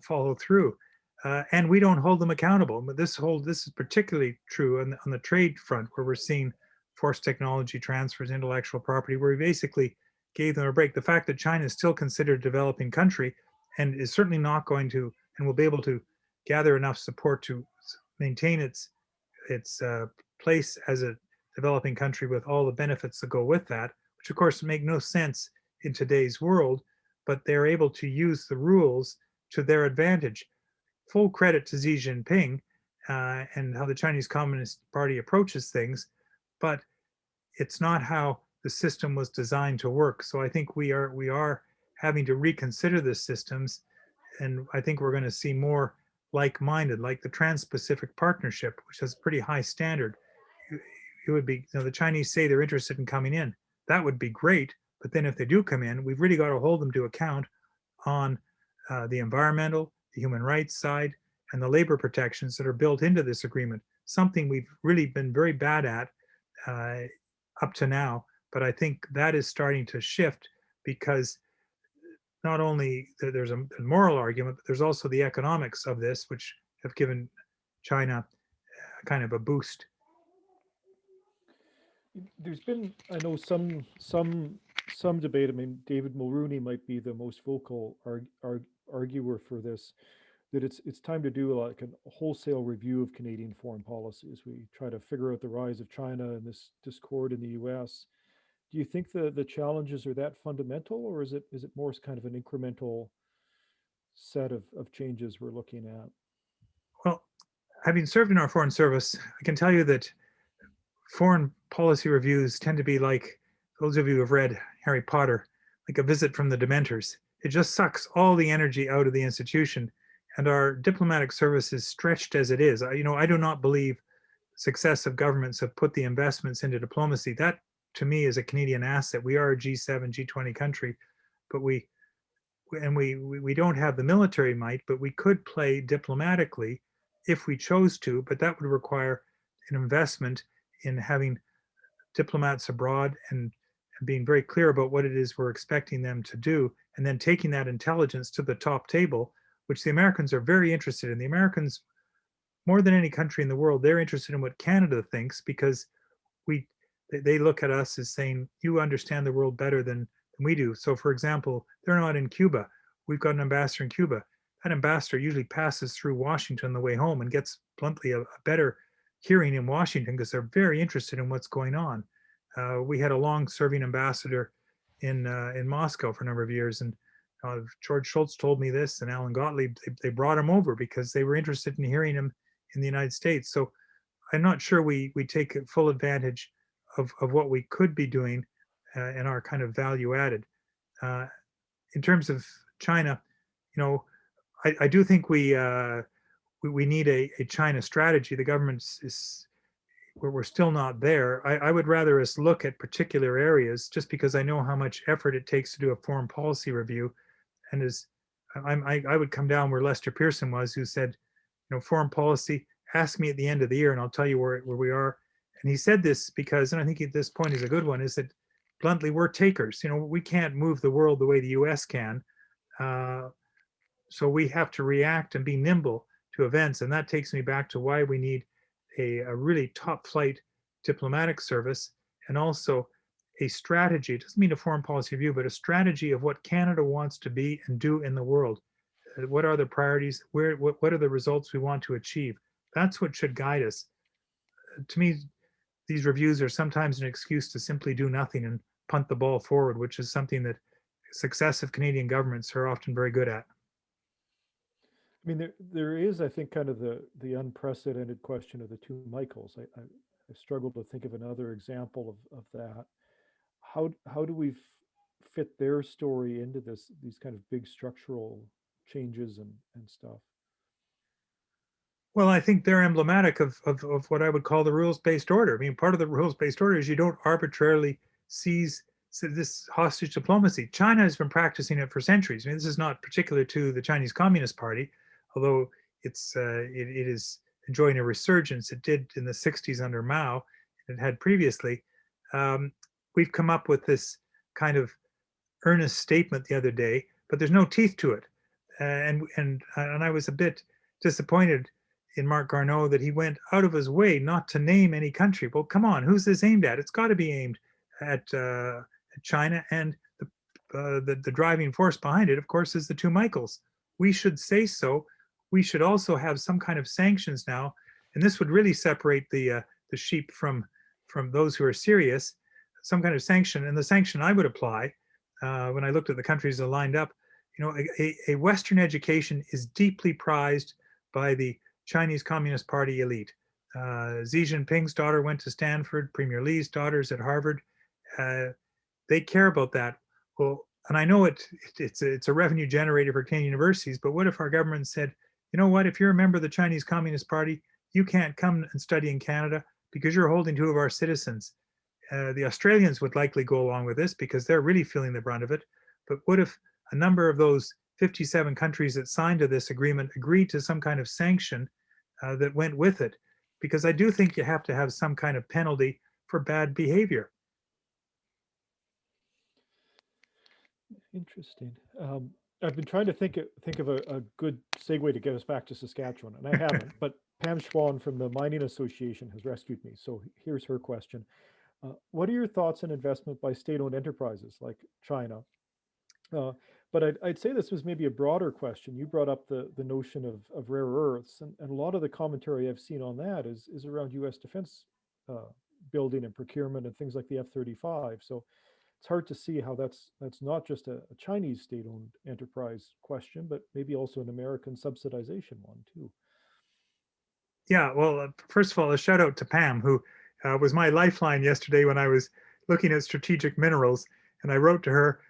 follow through. And we don't hold them accountable. But this is particularly true on the trade front, where we're seeing forced technology transfers, intellectual property, where we basically gave them a break. The fact that China is still considered a developing country and is certainly not going to, and will be able to gather enough support to maintain its place as a developing country with all the benefits that go with that, which of course make no sense in today's world, but they're able to use the rules to their advantage. Full credit to Xi Jinping and how the Chinese Communist Party approaches things, but it's not how the system was designed to work. So I think we are having to reconsider the systems, and I think we're going to see more like-minded, like the Trans-Pacific Partnership, which has a pretty high standard. It would be, the Chinese say they're interested in coming in. That would be great, but then if they do come in, we've really got to hold them to account on the environmental, the human rights side, and the labor protections that are built into this agreement, something we've really been very bad at up to now. But I think that is starting to shift, because not only there's a moral argument, but there's also the economics of this, which have given China kind of a boost. There's been, I know, some debate. I mean, David Mulrooney might be the most vocal arguer for this, that it's time to do like a wholesale review of Canadian foreign policy as we try to figure out the rise of China and this discord in the U.S. Do you think the challenges are that fundamental, or is it more kind of an incremental set of changes we're looking at? Well, having served in our foreign service, I can tell you that foreign policy reviews tend to be like, those of you who have read Harry Potter, like a visit from the Dementors. It just sucks all the energy out of the institution, and our diplomatic service is stretched as it is. I do not believe successive governments have put the investments into diplomacy. That, to me, is a Canadian asset. We are a G7, G20 country, but we don't have the military might, but we could play diplomatically if we chose to, but that would require an investment in having diplomats abroad and being very clear about what it is we're expecting them to do, and then taking that intelligence to the top table, which the Americans are very interested in. The Americans, more than any country in the world, they're interested in what Canada thinks, because we they look at us as saying, you understand the world better than we do. So for example, they're not in Cuba. We've got an ambassador in Cuba. That ambassador usually passes through Washington on the way home and gets bluntly a better hearing in Washington because they're very interested in what's going on. We had a long-serving ambassador in Moscow for a number of years, and George Shultz told me this, and Alan Gottlieb, they brought him over because they were interested in hearing him in the United States. So I'm not sure we take full advantage of what we could be doing and our kind of value added. In terms of China, you know, I do think we need a China strategy. The government is we're still not there. I would rather us look at particular areas, just because I know how much effort it takes to do a foreign policy review. And as I would come down where Lester Pearson was, who said, you know, foreign policy, ask me at the end of the year and I'll tell you where we are. And he said this because, and I think at this point is a good one, is that bluntly, we're takers. You know, we can't move the world the way the US can. So we have to react and be nimble to events. And that takes me back to why we need a really top flight diplomatic service, and also a strategy. It doesn't mean a foreign policy review, but a strategy of what Canada wants to be and do in the world. What are the priorities? What are the results we want to achieve? That's what should guide us. To me, these reviews are sometimes an excuse to simply do nothing and punt the ball forward, which is something that successive Canadian governments are often very good at. I mean, there is, I think, kind of the unprecedented question of the two Michaels. I struggle to think of another example of that. How do we fit their story into these kind of big structural changes and stuff? Well, I think they're emblematic of what I would call the rules-based order. I mean, part of the rules-based order is you don't arbitrarily seize this hostage diplomacy. China has been practicing it for centuries. I mean, this is not particular to the Chinese Communist Party, although it is enjoying a resurgence. It did in the 60s under Mao. It had previously. We've come up with this kind of earnest statement the other day, but there's no teeth to it. And I was a bit disappointed in Marc Garneau that he went out of his way not to name any country. Well, come on, who's this aimed at? It's got to be aimed at China, and the driving force behind it, of course, is the two Michaels. We should say so. We should also have some kind of sanctions now, and this would really separate the sheep from those who are serious. Some kind of sanction, and the sanction I would apply when I looked at the countries that lined up, you know, a Western education is deeply prized by the Chinese Communist Party elite. Xi Jinping's daughter went to Stanford. Premier Lee's daughter's at Harvard. They care about that. Well, and I know it's a revenue generator for Canadian universities, but what if our government said, you know what, if you're a member of the Chinese Communist Party, you can't come and study in Canada because you're holding two of our citizens. The Australians would likely go along with this because they're really feeling the brunt of it. But what if a number of those 57 countries that signed to this agreement agreed to some kind of sanction that went with it? Because I do think you have to have some kind of penalty for bad behavior. Interesting. I've been trying to think of a good segue to get us back to Saskatchewan, and I haven't. But Pam Schwann from the Mining Association has rescued me. So here's her question: what are your thoughts on investment by state-owned enterprises like China? But I'd say this was maybe a broader question. You brought up the notion of rare earths, and a lot of the commentary I've seen on that is around U.S. defense building and procurement and things like the F-35. So it's hard to see how that's not just a Chinese state-owned enterprise question, but maybe also an American subsidization one too. Yeah, well, first of all, a shout out to Pam, who was my lifeline yesterday when I was looking at strategic minerals. And I wrote to her,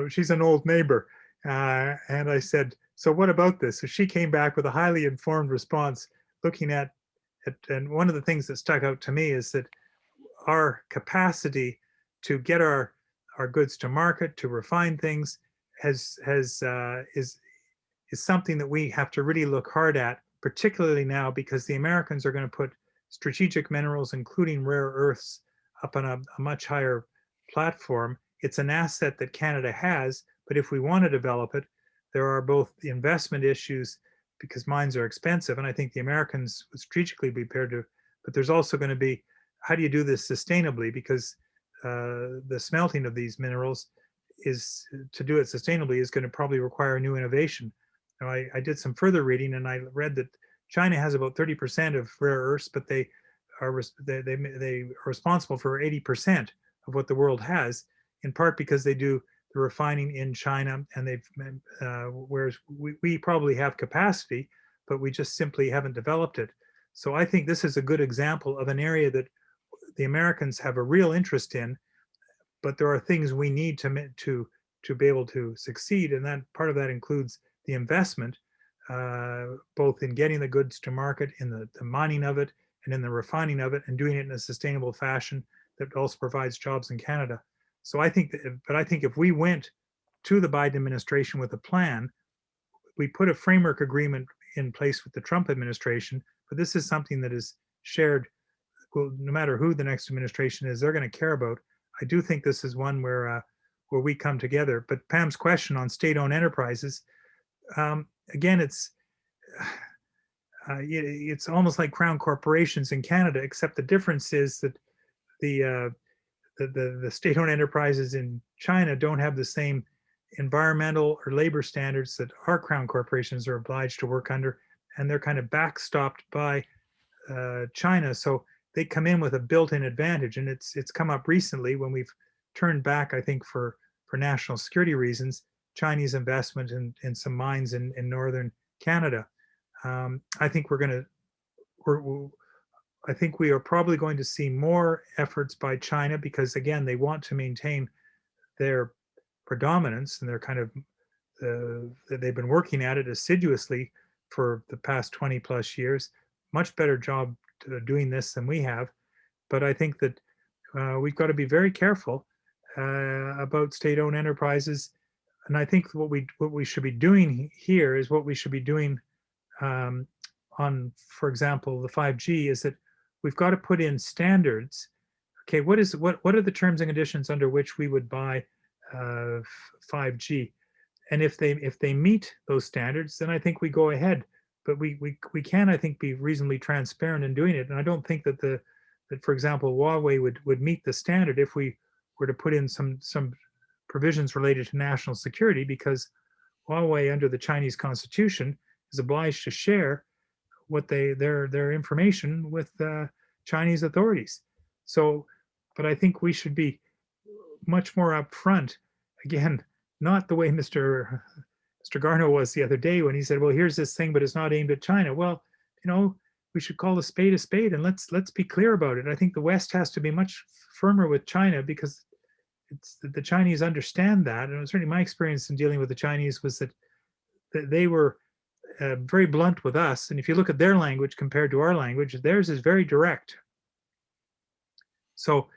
she's an old neighbor. And I said, so what about this? So she came back with a highly informed response looking at and one of the things that stuck out to me is that our capacity to get our goods to market, to refine things, is something that we have to really look hard at, particularly now because the Americans are going to put strategic minerals, including rare earths, up on a much higher platform. It's an asset that Canada has, but if we want to develop it, there are both the investment issues because mines are expensive, and I think the Americans would strategically be prepared to, but there's also going to be how do you do this sustainably? Because the smelting of these minerals is, to do it sustainably, is going to probably require new innovation. Now, I did some further reading, and I read that China has about 30% of rare earths, but they are responsible for 80% of what the world has, in part because they do the refining in China, and they've whereas we probably have capacity, but we just simply haven't developed it. So I think this is a good example of an area that the Americans have a real interest in, but there are things we need to be able to succeed, and that part of that includes the investment, both in getting the goods to market, in the mining of it, and in the refining of it, and doing it in a sustainable fashion that also provides jobs in Canada. So I think if we went to the Biden administration with a plan, we put a framework agreement in place with the Trump administration, but this is something that is shared. Well, no matter who the next administration is, they're going to care about. I do think this is one where we come together. But Pam's question on state-owned enterprises, again, it's almost like crown corporations in Canada, except the difference is that the state-owned enterprises in China don't have the same environmental or labor standards that our crown corporations are obliged to work under, and they're kind of backstopped by China. So they come in with a built-in advantage, and it's come up recently when we've turned back, I think, for national security reasons, Chinese investment in some mines in northern Canada. I think I think we are probably going to see more efforts by China because, again, they want to maintain their predominance, and they're kind of they've been working at it assiduously for the past 20 plus years. Much better job doing this than we have. But I think that we've got to be very careful about state-owned enterprises. And I think what we should be doing here is what we should be doing on, for example, the 5G, is that we've got to put in standards. Okay, what are the terms and conditions under which we would buy 5G? And if they meet those standards, then I think we go ahead. But we can, I think, be reasonably transparent in doing it. And I don't think that for example, Huawei would meet the standard if we were to put in some provisions related to national security, because Huawei, under the Chinese constitution, is obliged to share what their information with Chinese authorities. So, but I think we should be much more upfront. Again, not the way Mr. Garneau was the other day when he said, "Well, here's this thing, but it's not aimed at China." Well, we should call a spade, and let's be clear about it. I think the West has to be much firmer with China, because it's the Chinese understand that. And certainly my experience in dealing with the Chinese was that they were very blunt with us. And if you look at their language compared to our language, theirs is very direct. So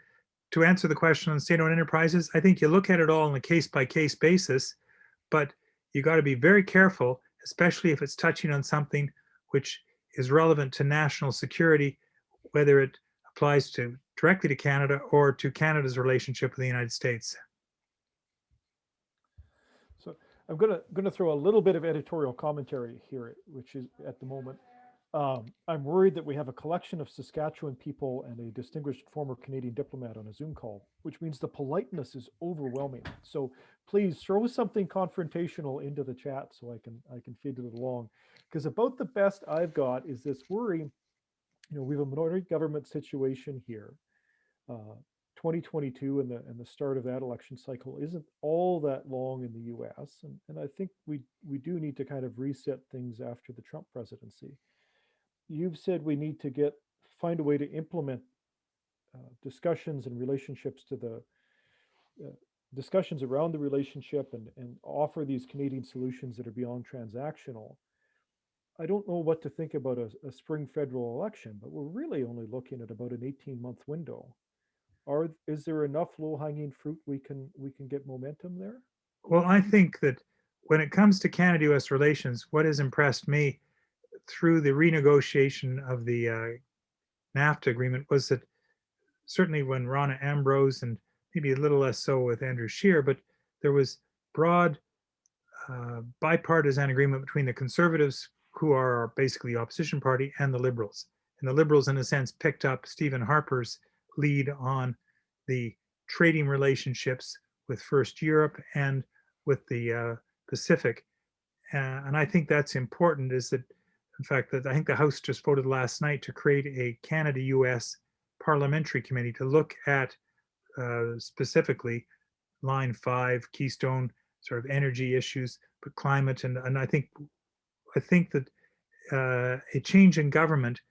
to answer the question on state-owned enterprises, I think you look at it all on a case-by-case basis, but you got to be very careful, especially if it's touching on something which is relevant to national security, whether it applies directly to Canada or to Canada's relationship with the United States. So I'm gonna throw a little bit of editorial commentary here, which is at the moment. I'm worried that we have a collection of Saskatchewan people and a distinguished former Canadian diplomat on a Zoom call, which means the politeness is overwhelming. So please throw something confrontational into the chat so I can feed it along. Because about the best I've got is this worry. We have a minority government situation here. 2022 and the start of that election cycle isn't all that long in the U.S. And I think we do need to kind of reset things after the Trump presidency. You've said we need to find a way to implement discussions and relationships to the discussions around the relationship and offer these Canadian solutions that are beyond transactional. I don't know what to think about a spring federal election, but we're really only looking at about an 18-month window. Is there enough low-hanging fruit we can get momentum there? Well, I think that when it comes to Canada-U.S. relations, what has impressed me through the renegotiation of the NAFTA agreement was that certainly when Rona Ambrose, and maybe a little less so with Andrew Scheer, but there was broad bipartisan agreement between the Conservatives, who are basically the opposition party, and the Liberals. And the Liberals, in a sense, picked up Stephen Harper's lead on the trading relationships with first Europe and with the Pacific. And I think that's important, is that, in fact, that I think the House just voted last night to create a Canada-US parliamentary committee to look at specifically Line 5, Keystone, sort of energy issues, but climate. And I think that a change in government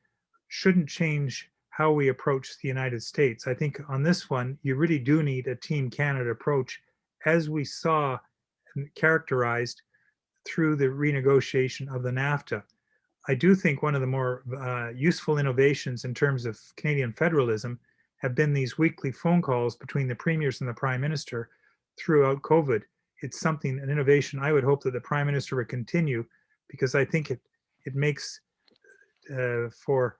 shouldn't change how we approach the United States. I think on this one, you really do need a Team Canada approach, as we saw and characterized through the renegotiation of the NAFTA. I do think one of the more useful innovations in terms of Canadian federalism have been these weekly phone calls between the premiers and the prime minister throughout COVID. It's something, an innovation I would hope that the prime minister would continue, because I think it makes for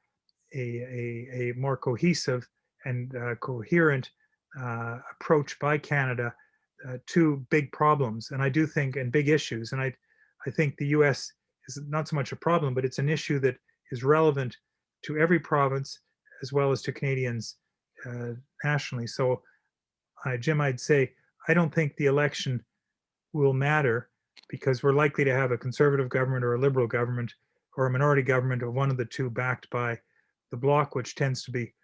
a more cohesive and coherent approach by Canada to big problems. And I do think, and big issues, and I think the US is not so much a problem, but it's an issue that is relevant to every province as well as to Canadians nationally. So, Jim, I'd say I don't think the election will matter, because we're likely to have a conservative government or a liberal government or a minority government, or one of the two, backed by the Bloc, which tends to be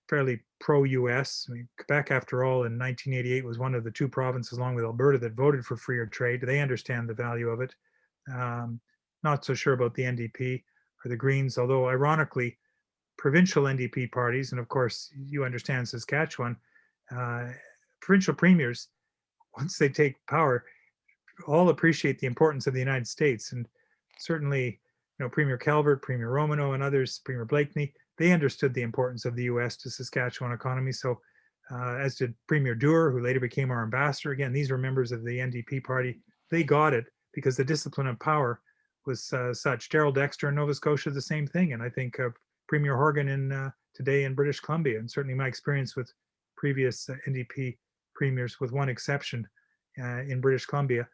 fairly pro-US. I mean, Quebec, after all, in 1988 was one of the two provinces, along with Alberta, that voted for freer trade. They understand the value of it. Not so sure about the NDP or the Greens, although ironically, provincial NDP parties, and of course you understand Saskatchewan, provincial premiers, once they take power, all appreciate the importance of the United States. And certainly, Premier Calvert, Premier Romano, and others, Premier Blakeney, they understood the importance of the US to Saskatchewan economy. So as did Premier Doer, who later became our ambassador. Again, these were members of the NDP party. They got it because the discipline of power was such. Darrell Dexter in Nova Scotia, the same thing. And I think Premier Horgan today in British Columbia, and certainly my experience with previous NDP premiers, with one exception in British Columbia,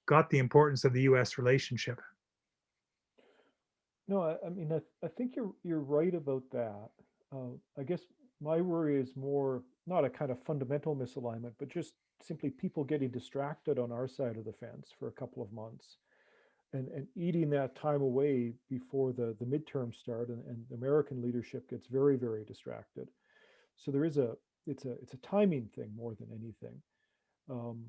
got the importance of the US relationship. No, I mean, I think you're right about that. I guess my worry is more not a kind of fundamental misalignment, but just simply people getting distracted on our side of the fence for a couple of months, and eating that time away before the midterms start, and American leadership gets very, very distracted. So there is it's a timing thing more than anything. Um,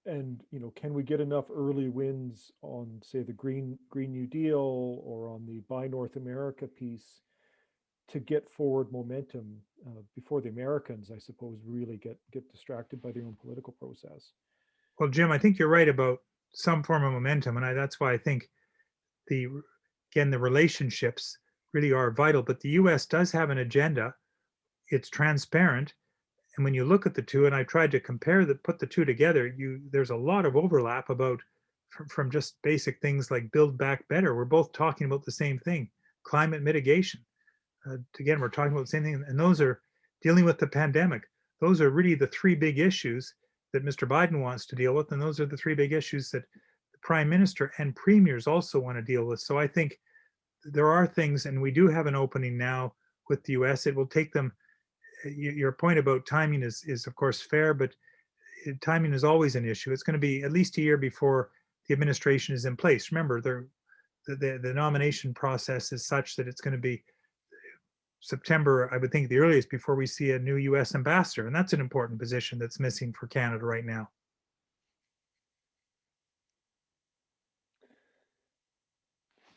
and can we get enough early wins on, say, the Green New Deal, or on the Buy North America piece, to get forward momentum before the Americans, I suppose, really get distracted by their own political process? Well, Jim, I think you're right about some form of momentum, and that's why I think the again the relationships really are vital. But the U.S. does have an agenda. It's transparent, and when you look at the two, and I tried to put the two together, there's a lot of overlap about from just basic things like Build Back Better. We're both talking about the same thing: climate mitigation. Again, we're talking about the same thing, and those are dealing with the pandemic. Those are really the three big issues that Mr. Biden wants to deal with, and those are the three big issues that the Prime Minister and premiers also want to deal with. So I think there are things, and we do have an opening now with the US. It will take them. Your point about timing is of course fair, but timing is always an issue. It's going to be at least a year before the administration is in place. Remember, the nomination process is such that it's going to be September, I would think, the earliest, before we see a new US ambassador. And that's an important position that's missing for Canada right now.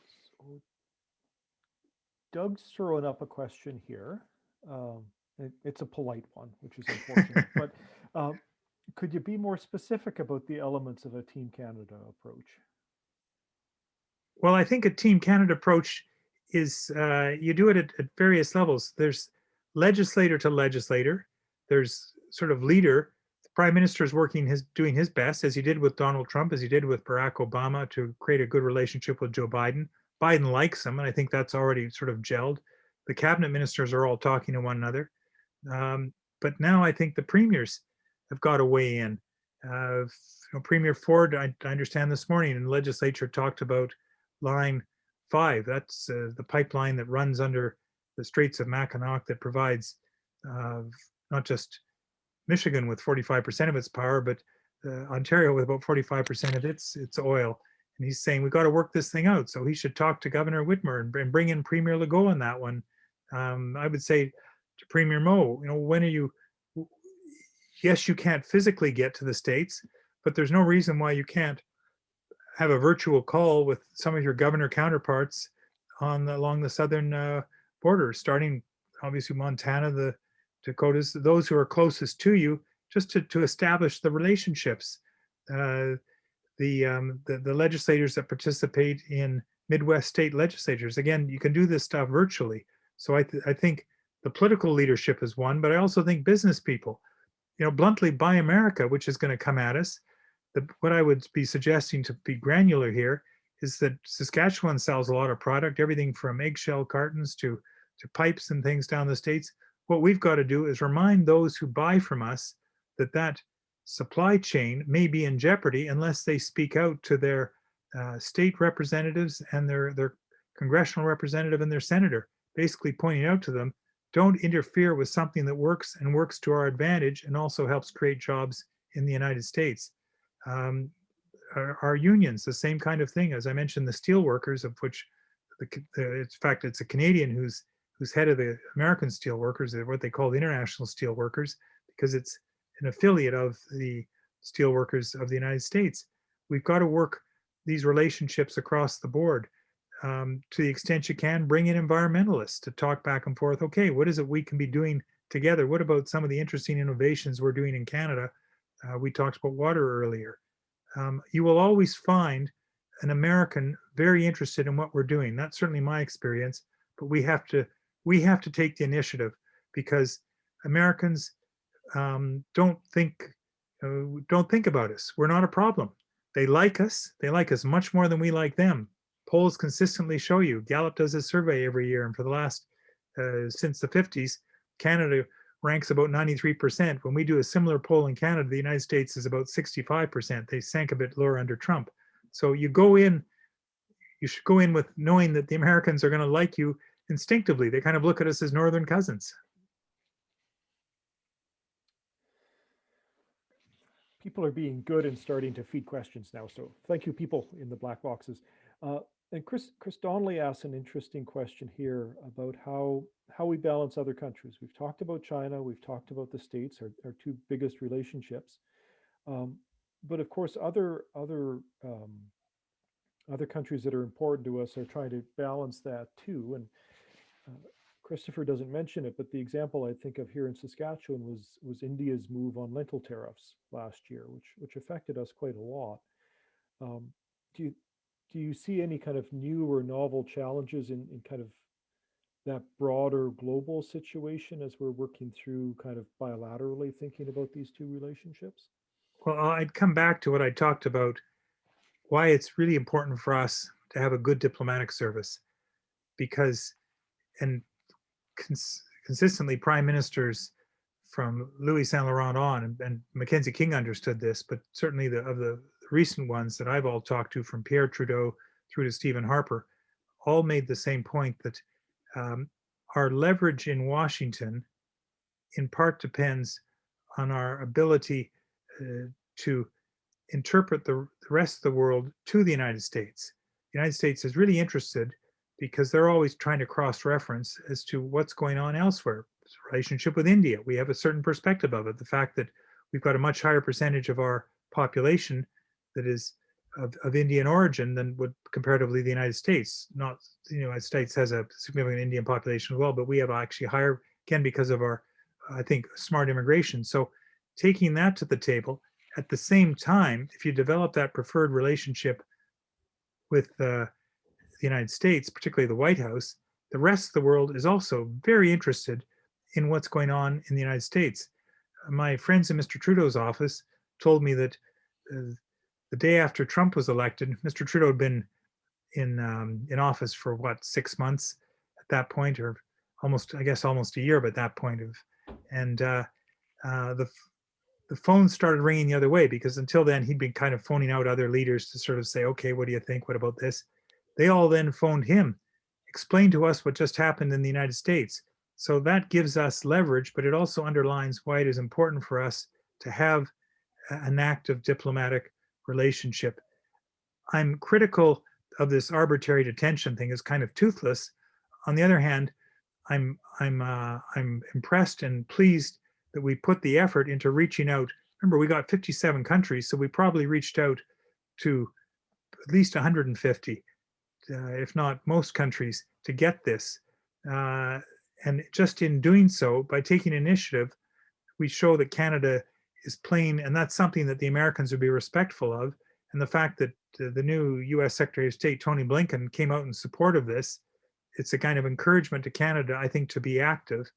So Doug's throwing up a question here. It's a polite one, which is unfortunate. But could you be more specific about the elements of a Team Canada approach? Well, I think a Team Canada approach is you do it at various levels. There's legislator to legislator. There's sort of leader. The Prime Minister is doing his best, as he did with Donald Trump, as he did with Barack Obama, to create a good relationship with Joe Biden. Biden likes him, and I think that's already sort of gelled. The cabinet ministers are all talking to one another. But now I think the premiers have got to weigh in. Premier Ford, I understand this morning in the legislature, talked about Line 5. That's the pipeline that runs under the Straits of Mackinac that provides not just Michigan with 45% of its power, but Ontario with about 45% of its oil. And he's saying, we got to work this thing out. So he should talk to Governor Whitmer and bring in Premier Legault on that one. I would say to Premier Moe, when are you, yes, you can't physically get to the States, but there's no reason why you can't have a virtual call with some of your governor counterparts along the southern border, starting obviously Montana, the Dakotas, those who are closest to you, just to establish the relationships. The legislators that participate in Midwest state legislatures, again, you can do this stuff virtually. So I think the political leadership is one, but I also think business people, bluntly, Buy America, which is going to come at us. What I would be suggesting, to be granular here, is that Saskatchewan sells a lot of product, everything from eggshell cartons to pipes and things down the States. What we've got to do is remind those who buy from us that supply chain may be in jeopardy unless they speak out to their state representatives and their congressional representative and their senator, basically pointing out to them, don't interfere with something that works and works to our advantage and also helps create jobs in the United States. Our unions, the same kind of thing. As I mentioned, the steel workers, of which, in fact, it's a Canadian who's head of the American steel workers, what they call the international steel workers, because it's an affiliate of the steel workers of the United States. We've got to work these relationships across the board. To the extent you can, bring in environmentalists to talk back and forth. Okay, what is it we can be doing together? What about some of the interesting innovations we're doing in Canada? We talked about water earlier. You will always find an American very interested in what we're doing. That's certainly my experience, but we have to take the initiative, because Americans don't think about us. We're not a problem. They like us. They like us much more than we like them. Polls consistently show you. Gallup does a survey every year, and for the last since the 50s, Canada ranks about 93%. When we do a similar poll in Canada, the United States is about 65%. They sank a bit lower under Trump. So you should go in with knowing that the Americans are going to like you instinctively. They kind of look at us as northern cousins. People are being good and starting to feed questions now. So thank you, people in the black boxes. And Chris Donnelly asked an interesting question here about how we balance other countries. We've talked about China, we've talked about the States, our two biggest relationships. But of course, other countries that are important to us are trying to balance that too. And Christopher doesn't mention it, but the example I think of here in Saskatchewan was India's move on lentil tariffs last year, which affected us quite a lot. Do you see any kind of new or novel challenges in kind of that broader global situation as we're working through kind of bilaterally thinking about these two relationships? Well, I'd come back to what I talked about, why it's really important for us to have a good diplomatic service, because, and consistently prime ministers from Louis Saint Laurent on, and Mackenzie King understood this, but certainly of the recent ones that I've all talked to, from Pierre Trudeau through to Stephen Harper, all made the same point, that our leverage in Washington in part depends on our ability to interpret the rest of the world to the United States. The United States is really interested because they're always trying to cross-reference as to what's going on elsewhere. Relationship with India, we have a certain perspective of it. The fact that we've got a much higher percentage of our population that is of Indian origin than would comparatively the United States. Not the United States has a significant Indian population as well, but we have actually higher, again, because of our, I think, smart immigration. So taking that to the table, at the same time, if you develop that preferred relationship with the United States, particularly the White House, the rest of the world is also very interested in what's going on in the United States. My friends in Mr. Trudeau's office told me that the day after Trump was elected, Mr. Trudeau had been in office for 6 months at that point, or almost a year, but at that point and the phone started ringing the other way, because until then he'd been kind of phoning out other leaders to sort of say, okay, what do you think? What about this? They all then phoned him explain to us what just happened in the United States. So that gives us leverage, but it also underlines why it is important for us to have an active diplomatic relationship. I'm critical of this arbitrary detention thing as kind of toothless. On the other hand, I'm impressed and pleased that we put the effort into reaching out. Remember, we got 57 countries, so we probably reached out to at least 150, if not most countries, to get this. And just in doing so, by taking initiative, we show that Canada is playing, and that's something that the Americans would be respectful of. And the fact that the new US Secretary of State, Tony Blinken, came out in support of this, it's a kind of encouragement to Canada, I think, to be active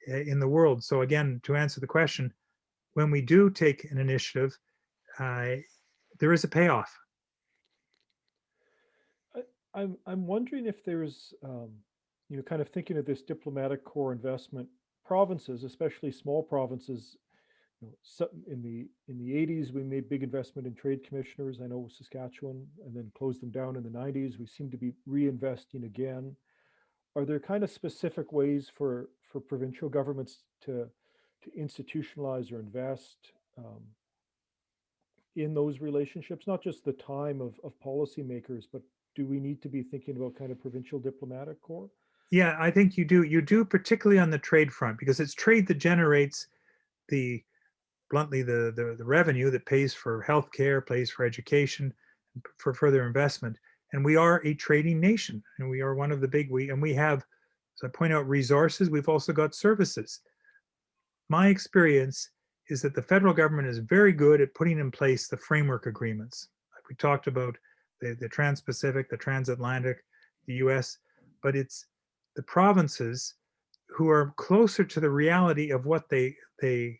in the world. So again, to answer the question, when we do take an initiative, there is a payoff. I'm wondering if there's, kind of thinking of this diplomatic corps investment, provinces, especially small provinces. In the 80s, we made big investment in trade commissioners. I know Saskatchewan, and then closed them down in the 90s. We seem to be reinvesting again. Are there kind of specific ways for provincial governments to institutionalize or invest in those relationships? Not just the time of policymakers, but do we need to be thinking about kind of provincial diplomatic corps? Yeah, I think you do. You do, particularly on the trade front, because it's trade that generates the bluntly the revenue that pays for healthcare, pays for education, for further investment. And we are a trading nation, and we are one of the big and we have, as I point out, resources. We've also got services. My experience is that the federal government is very good at putting in place the framework agreements. Like we talked about the Trans-Pacific, the Transatlantic, the US, but it's the provinces who are closer to the reality of what their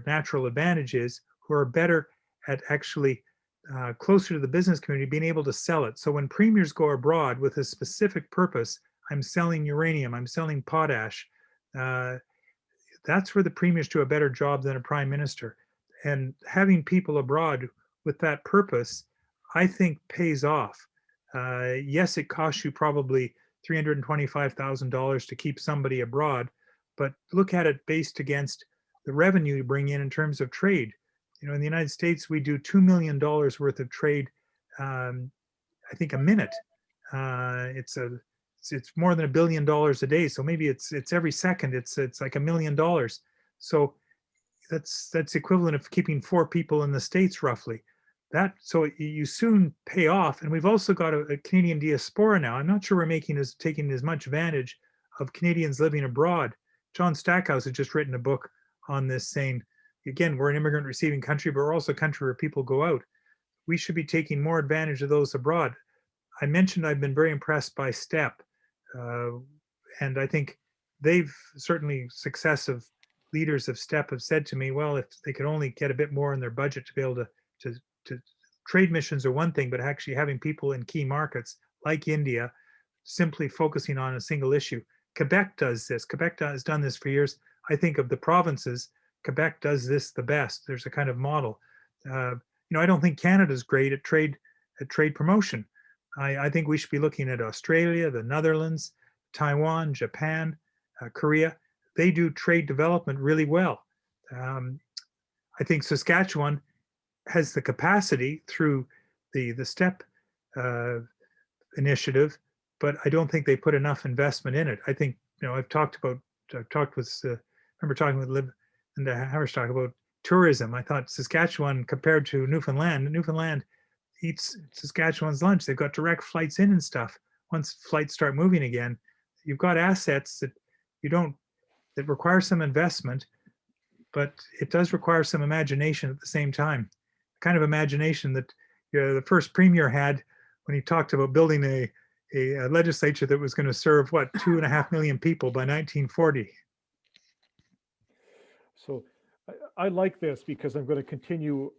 natural advantage is, who are better at actually closer to the business community, being able to sell it. So when premiers go abroad with a specific purpose, I'm selling uranium, I'm selling potash, that's where the premiers do a better job than a prime minister. And having people abroad with that purpose, I think pays off. Yes, it costs you probably $325,000 to keep somebody abroad, but look at it based against the revenue you bring in terms of trade. In the United States, we do $2 million worth of trade, I think, a minute. It's more than $1 billion a day. So maybe it's every second. It's like $1 million. So that's equivalent of keeping 4 people in the States roughly. So you soon pay off. And we've also got a Canadian diaspora now. I'm not sure we're taking as much advantage of Canadians living abroad. John Stackhouse has just written a book on this, saying, again, we're an immigrant receiving country, but we're also a country where people go out. We should be taking more advantage of those abroad. I mentioned I've been very impressed by STEP, and I think they've certainly, successive leaders of STEP have said to me, well, if they could only get a bit more in their budget to be able to trade missions are one thing, but actually having people in key markets like India, simply focusing on a single issue. Quebec does this. Quebec has done this for years. I think of the provinces, Quebec does this the best. There's a kind of model. I don't think Canada's great at trade promotion. I think we should be looking at Australia, the Netherlands, Taiwan, Japan, Korea. They do trade development really well. I think Saskatchewan has the capacity through the STEP initiative, but I don't think they put enough investment in it. I think, I've talked with, remember talking with Liv and Haverstock about tourism. I thought Saskatchewan compared to Newfoundland eats Saskatchewan's lunch. They've got direct flights in and stuff. Once flights start moving again, you've got assets that require some investment, but it does require some imagination at the same time. The kind of imagination that the first premier had when he talked about building a legislature that was going to serve 2.5 million people by 1940. So I like this because I'm going to continue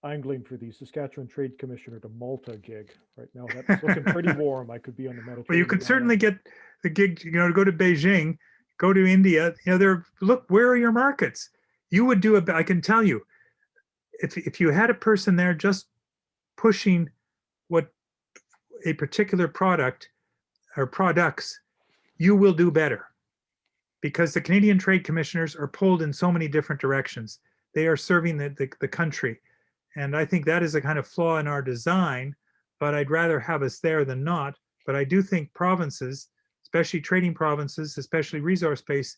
angling for the Saskatchewan Trade Commissioner to Malta gig. Right now, that's looking pretty warm. I could be on the Mediterranean. Well, you could certainly get the gig, to go to Beijing, go to India. Look, where are your markets? You would do I can tell you, if you had a person there just pushing what a particular product or products, you will do better, because the Canadian Trade Commissioners are pulled in so many different directions. They are serving the country. And I think that is a kind of flaw in our design, but I'd rather have us there than not. But I do think provinces, especially trading provinces, especially resource based,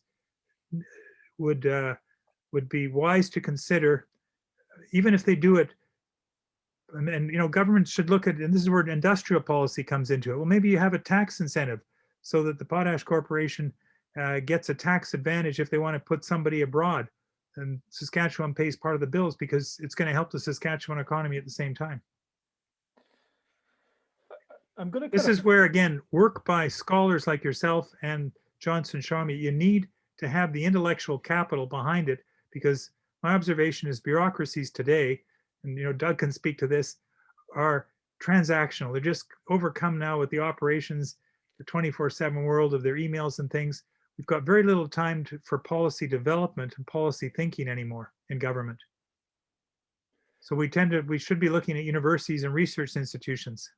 would be wise to consider, even if they do it. And governments should look at, and this is where industrial policy comes into it. Well, maybe you have a tax incentive so that the Potash Corporation gets a tax advantage if they want to put somebody abroad, and Saskatchewan pays part of the bills because it's going to help the Saskatchewan economy at the same time. I'm going to This is where, again, work by scholars like yourself and Johnson Shawmy, you need to have the intellectual capital behind it, because my observation is bureaucracies today, and Doug can speak to this, are transactional. They're just overcome now with the operations, the 24/7 world of their emails and things. We've got very little time for policy development and policy thinking anymore in government. So we should be looking at universities and research institutions.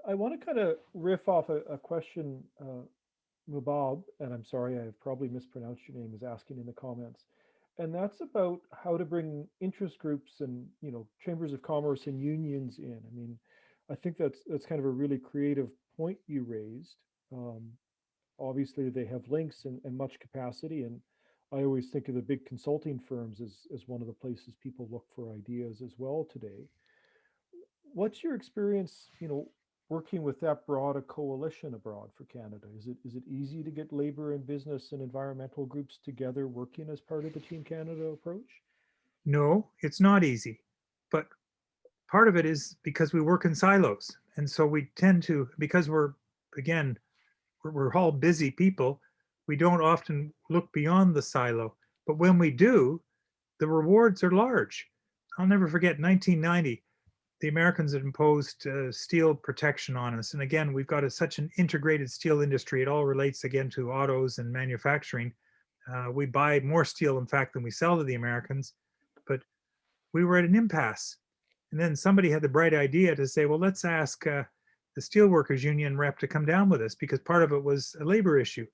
I want to kind of riff off a question Mubab, and I'm sorry, I've probably mispronounced your name, is asking in the comments. And that's about how to bring interest groups and chambers of commerce and unions in. I mean, I think that's kind of a really creative point you raised. Um, Obviously, they have links and much capacity, and I always think of the big consulting firms as one of the places people look for ideas as well today. What's your experience, working with that broad a coalition abroad for Canada? Is it easy to get labor and business and environmental groups together working as part of the Team Canada approach? No, it's not easy, but part of it is because we work in silos, and so we tend to, because again we're all busy people, we don't often look beyond the silo. But when we do, the rewards are large. I'll never forget 1990. The Americans had imposed steel protection on us. And again, we've got such an integrated steel industry. It all relates again to autos and manufacturing. We buy more steel, in fact, than we sell to the Americans. But we were at an impasse. And then somebody had the bright idea to say, well, let's ask the Steelworkers Union rep to come down with us, because part of it was a labor issue.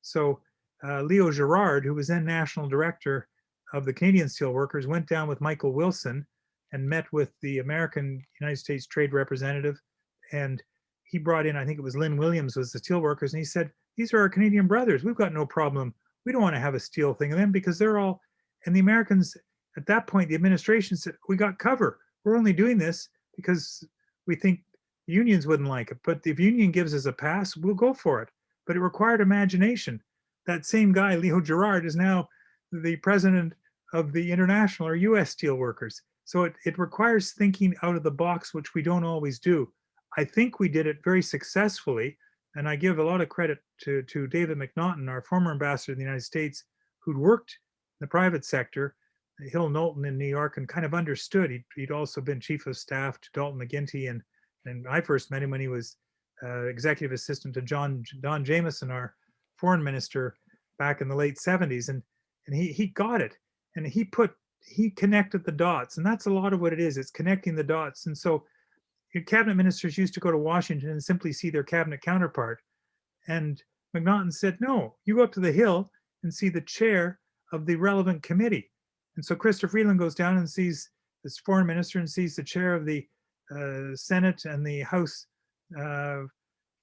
So Leo Gerard, who was then national director of the Canadian Steelworkers, went down with Michael Wilson and met with the American United States trade representative. And he brought in, I think it was Lynn Williams was the steelworkers. And he said, these are our Canadian brothers. We've got no problem. We don't want to have a steel thing of them because they're all, and the Americans at that point, the administration said, we got cover. We're only doing this because we think the unions wouldn't like it. But if the union gives us a pass, we'll go for it. But it required imagination. That same guy, Leo Gerard, is now the president of the International or US Steelworkers. So it requires thinking out of the box, which we don't always do. I think we did it very successfully. And I give a lot of credit to David McNaughton, our former ambassador in the United States, who'd worked in the private sector, Hill Knowlton in New York, and kind of understood. He'd also been chief of staff to Dalton McGuinty. And I first met him when he was executive assistant to Don Jameson, our foreign minister, back in the late 70s. And he got it. And he connected the dots. And that's a lot of what it is. It's connecting the dots. And so your cabinet ministers used to go to Washington and simply see their cabinet counterpart. And McNaughton said, no, you go up to the Hill and see the chair of the relevant committee. And so Chrysler Freeland goes down and sees this foreign minister and sees the chair of the Senate and the House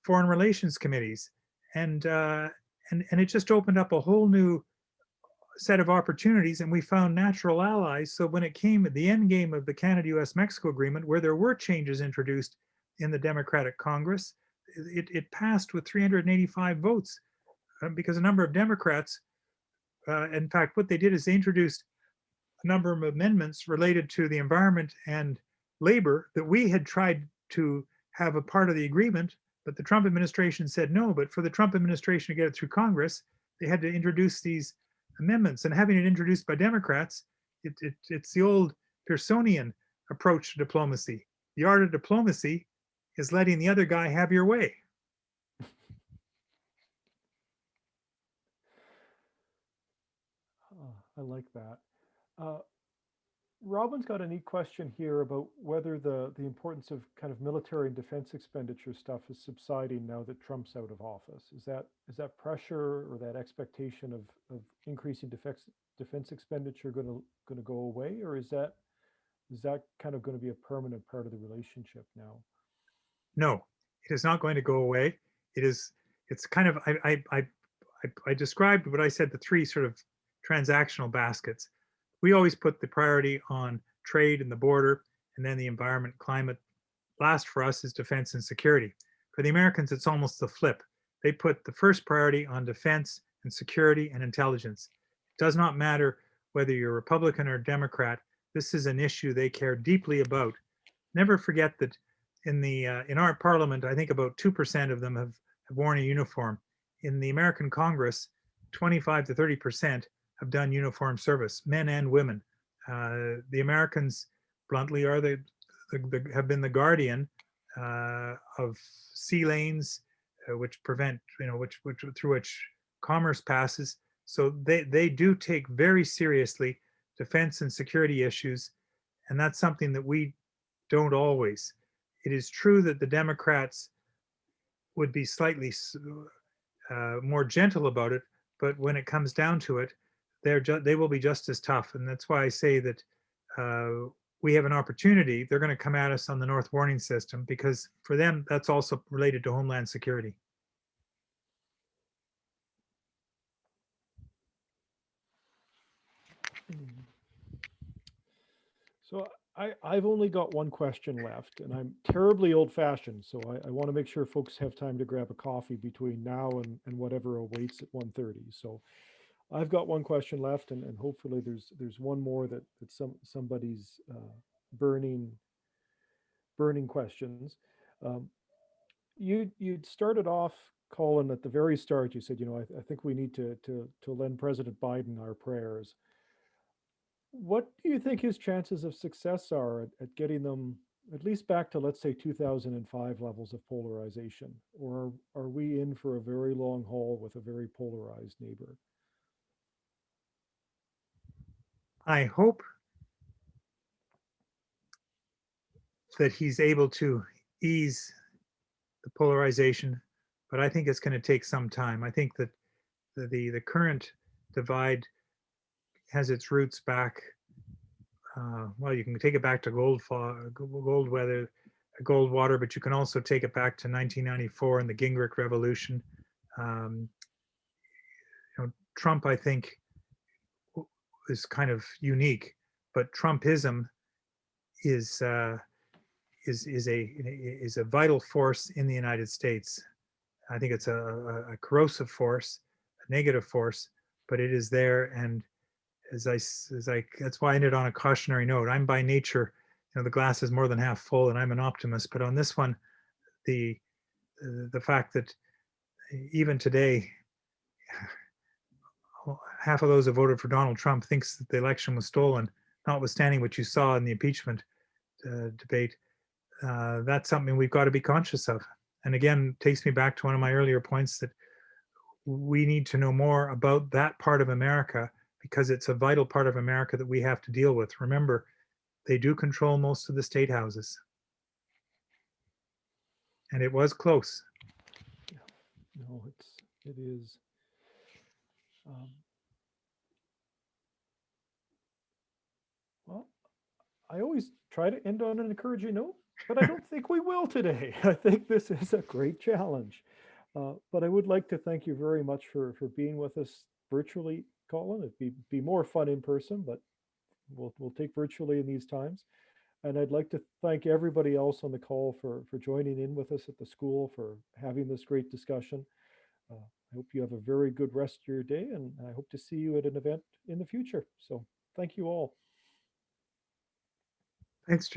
Foreign Relations Committees. And it just opened up a whole new set of opportunities, and we found natural allies. So when it came at the end game of the Canada-US-Mexico agreement, where there were changes introduced in the Democratic Congress, it passed with 385 votes because a number of Democrats, in fact, what they did is they introduced a number of amendments related to the environment and labor that we had tried to have a part of the agreement, but the Trump administration said no. But for the Trump administration to get it through Congress, they had to introduce these amendments. And having it introduced by Democrats, it's the old Pearsonian approach to diplomacy. The art of diplomacy is letting the other guy have your way. Oh, I like that. Robin's got a neat question here about whether the importance of kind of military and defense expenditure stuff is subsiding now that Trump's out of office. Is that pressure or that expectation of increasing defense expenditure going to go away, or is that kind of going to be a permanent part of the relationship now? No, it is not going to go away. It is. It's kind of. I described what I said, the three sort of transactional baskets. We always put the priority on trade and the border, and then the environment, climate. Last for us is defense and security. For the Americans, it's almost the flip. They put the first priority on defense and security and intelligence. It does not matter whether you're Republican or Democrat. This is an issue they care deeply about. Never forget that in our parliament, I think about 2% of them have worn a uniform. In the American Congress, 25 to 30% have done uniform service, men and women. The Americans, bluntly, are have been the guardian of sea lanes, which prevent, which through which commerce passes. So they do take very seriously defense and security issues, and that's something that we don't always. It is true that the Democrats would be slightly more gentle about it, but when it comes down to it, they will be just as tough. And that's why I say that we have an opportunity. They're going to come at us on the North Warning System, because for them, that's also related to Homeland Security. So I've only got one question left, and I'm terribly old-fashioned, so I want to make sure folks have time to grab a coffee between now and whatever awaits at 1:30. So I've got one question left, and hopefully there's one more that somebody's burning questions. Um, you'd started off, Colin, at the very start. You said, I think we need to lend President Biden our prayers. What do you think his chances of success are at getting them at least back to, let's say, 2005 levels of polarization? Or are we in for a very long haul with a very polarized neighbor? I hope that he's able to ease the polarization, but I think it's going to take some time. I think that the current divide has its roots back. Well, you can take it back to gold water, but you can also take it back to 1994 and the Gingrich Revolution. Um, Trump, I think, is kind of unique, but Trumpism is is a vital force in the United States. I think it's a corrosive force, a negative force, but it is there. And that's why I ended on a cautionary note. I'm by nature, the glass is more than half full, and I'm an optimist. But on this one, the the fact that even today, half of those who voted for Donald Trump thinks that the election was stolen, notwithstanding what you saw in the impeachment debate. That's something we've got to be conscious of. And again, takes me back to one of my earlier points that we need to know more about that part of America, because it's a vital part of America that we have to deal with. Remember, they do control most of the state houses. And it was close. Yeah, no, it is. Um, well, I always try to end on an encouraging note, but I don't think we will today. I think this is a great challenge. But I would like to thank you very much for being with us virtually, Colin. It'd be more fun in person, but we'll take virtually in these times. And I'd like to thank everybody else on the call for joining in with us at the school, for having this great discussion. I hope you have a very good rest of your day, and I hope to see you at an event in the future. So thank you all. Thanks, Jim.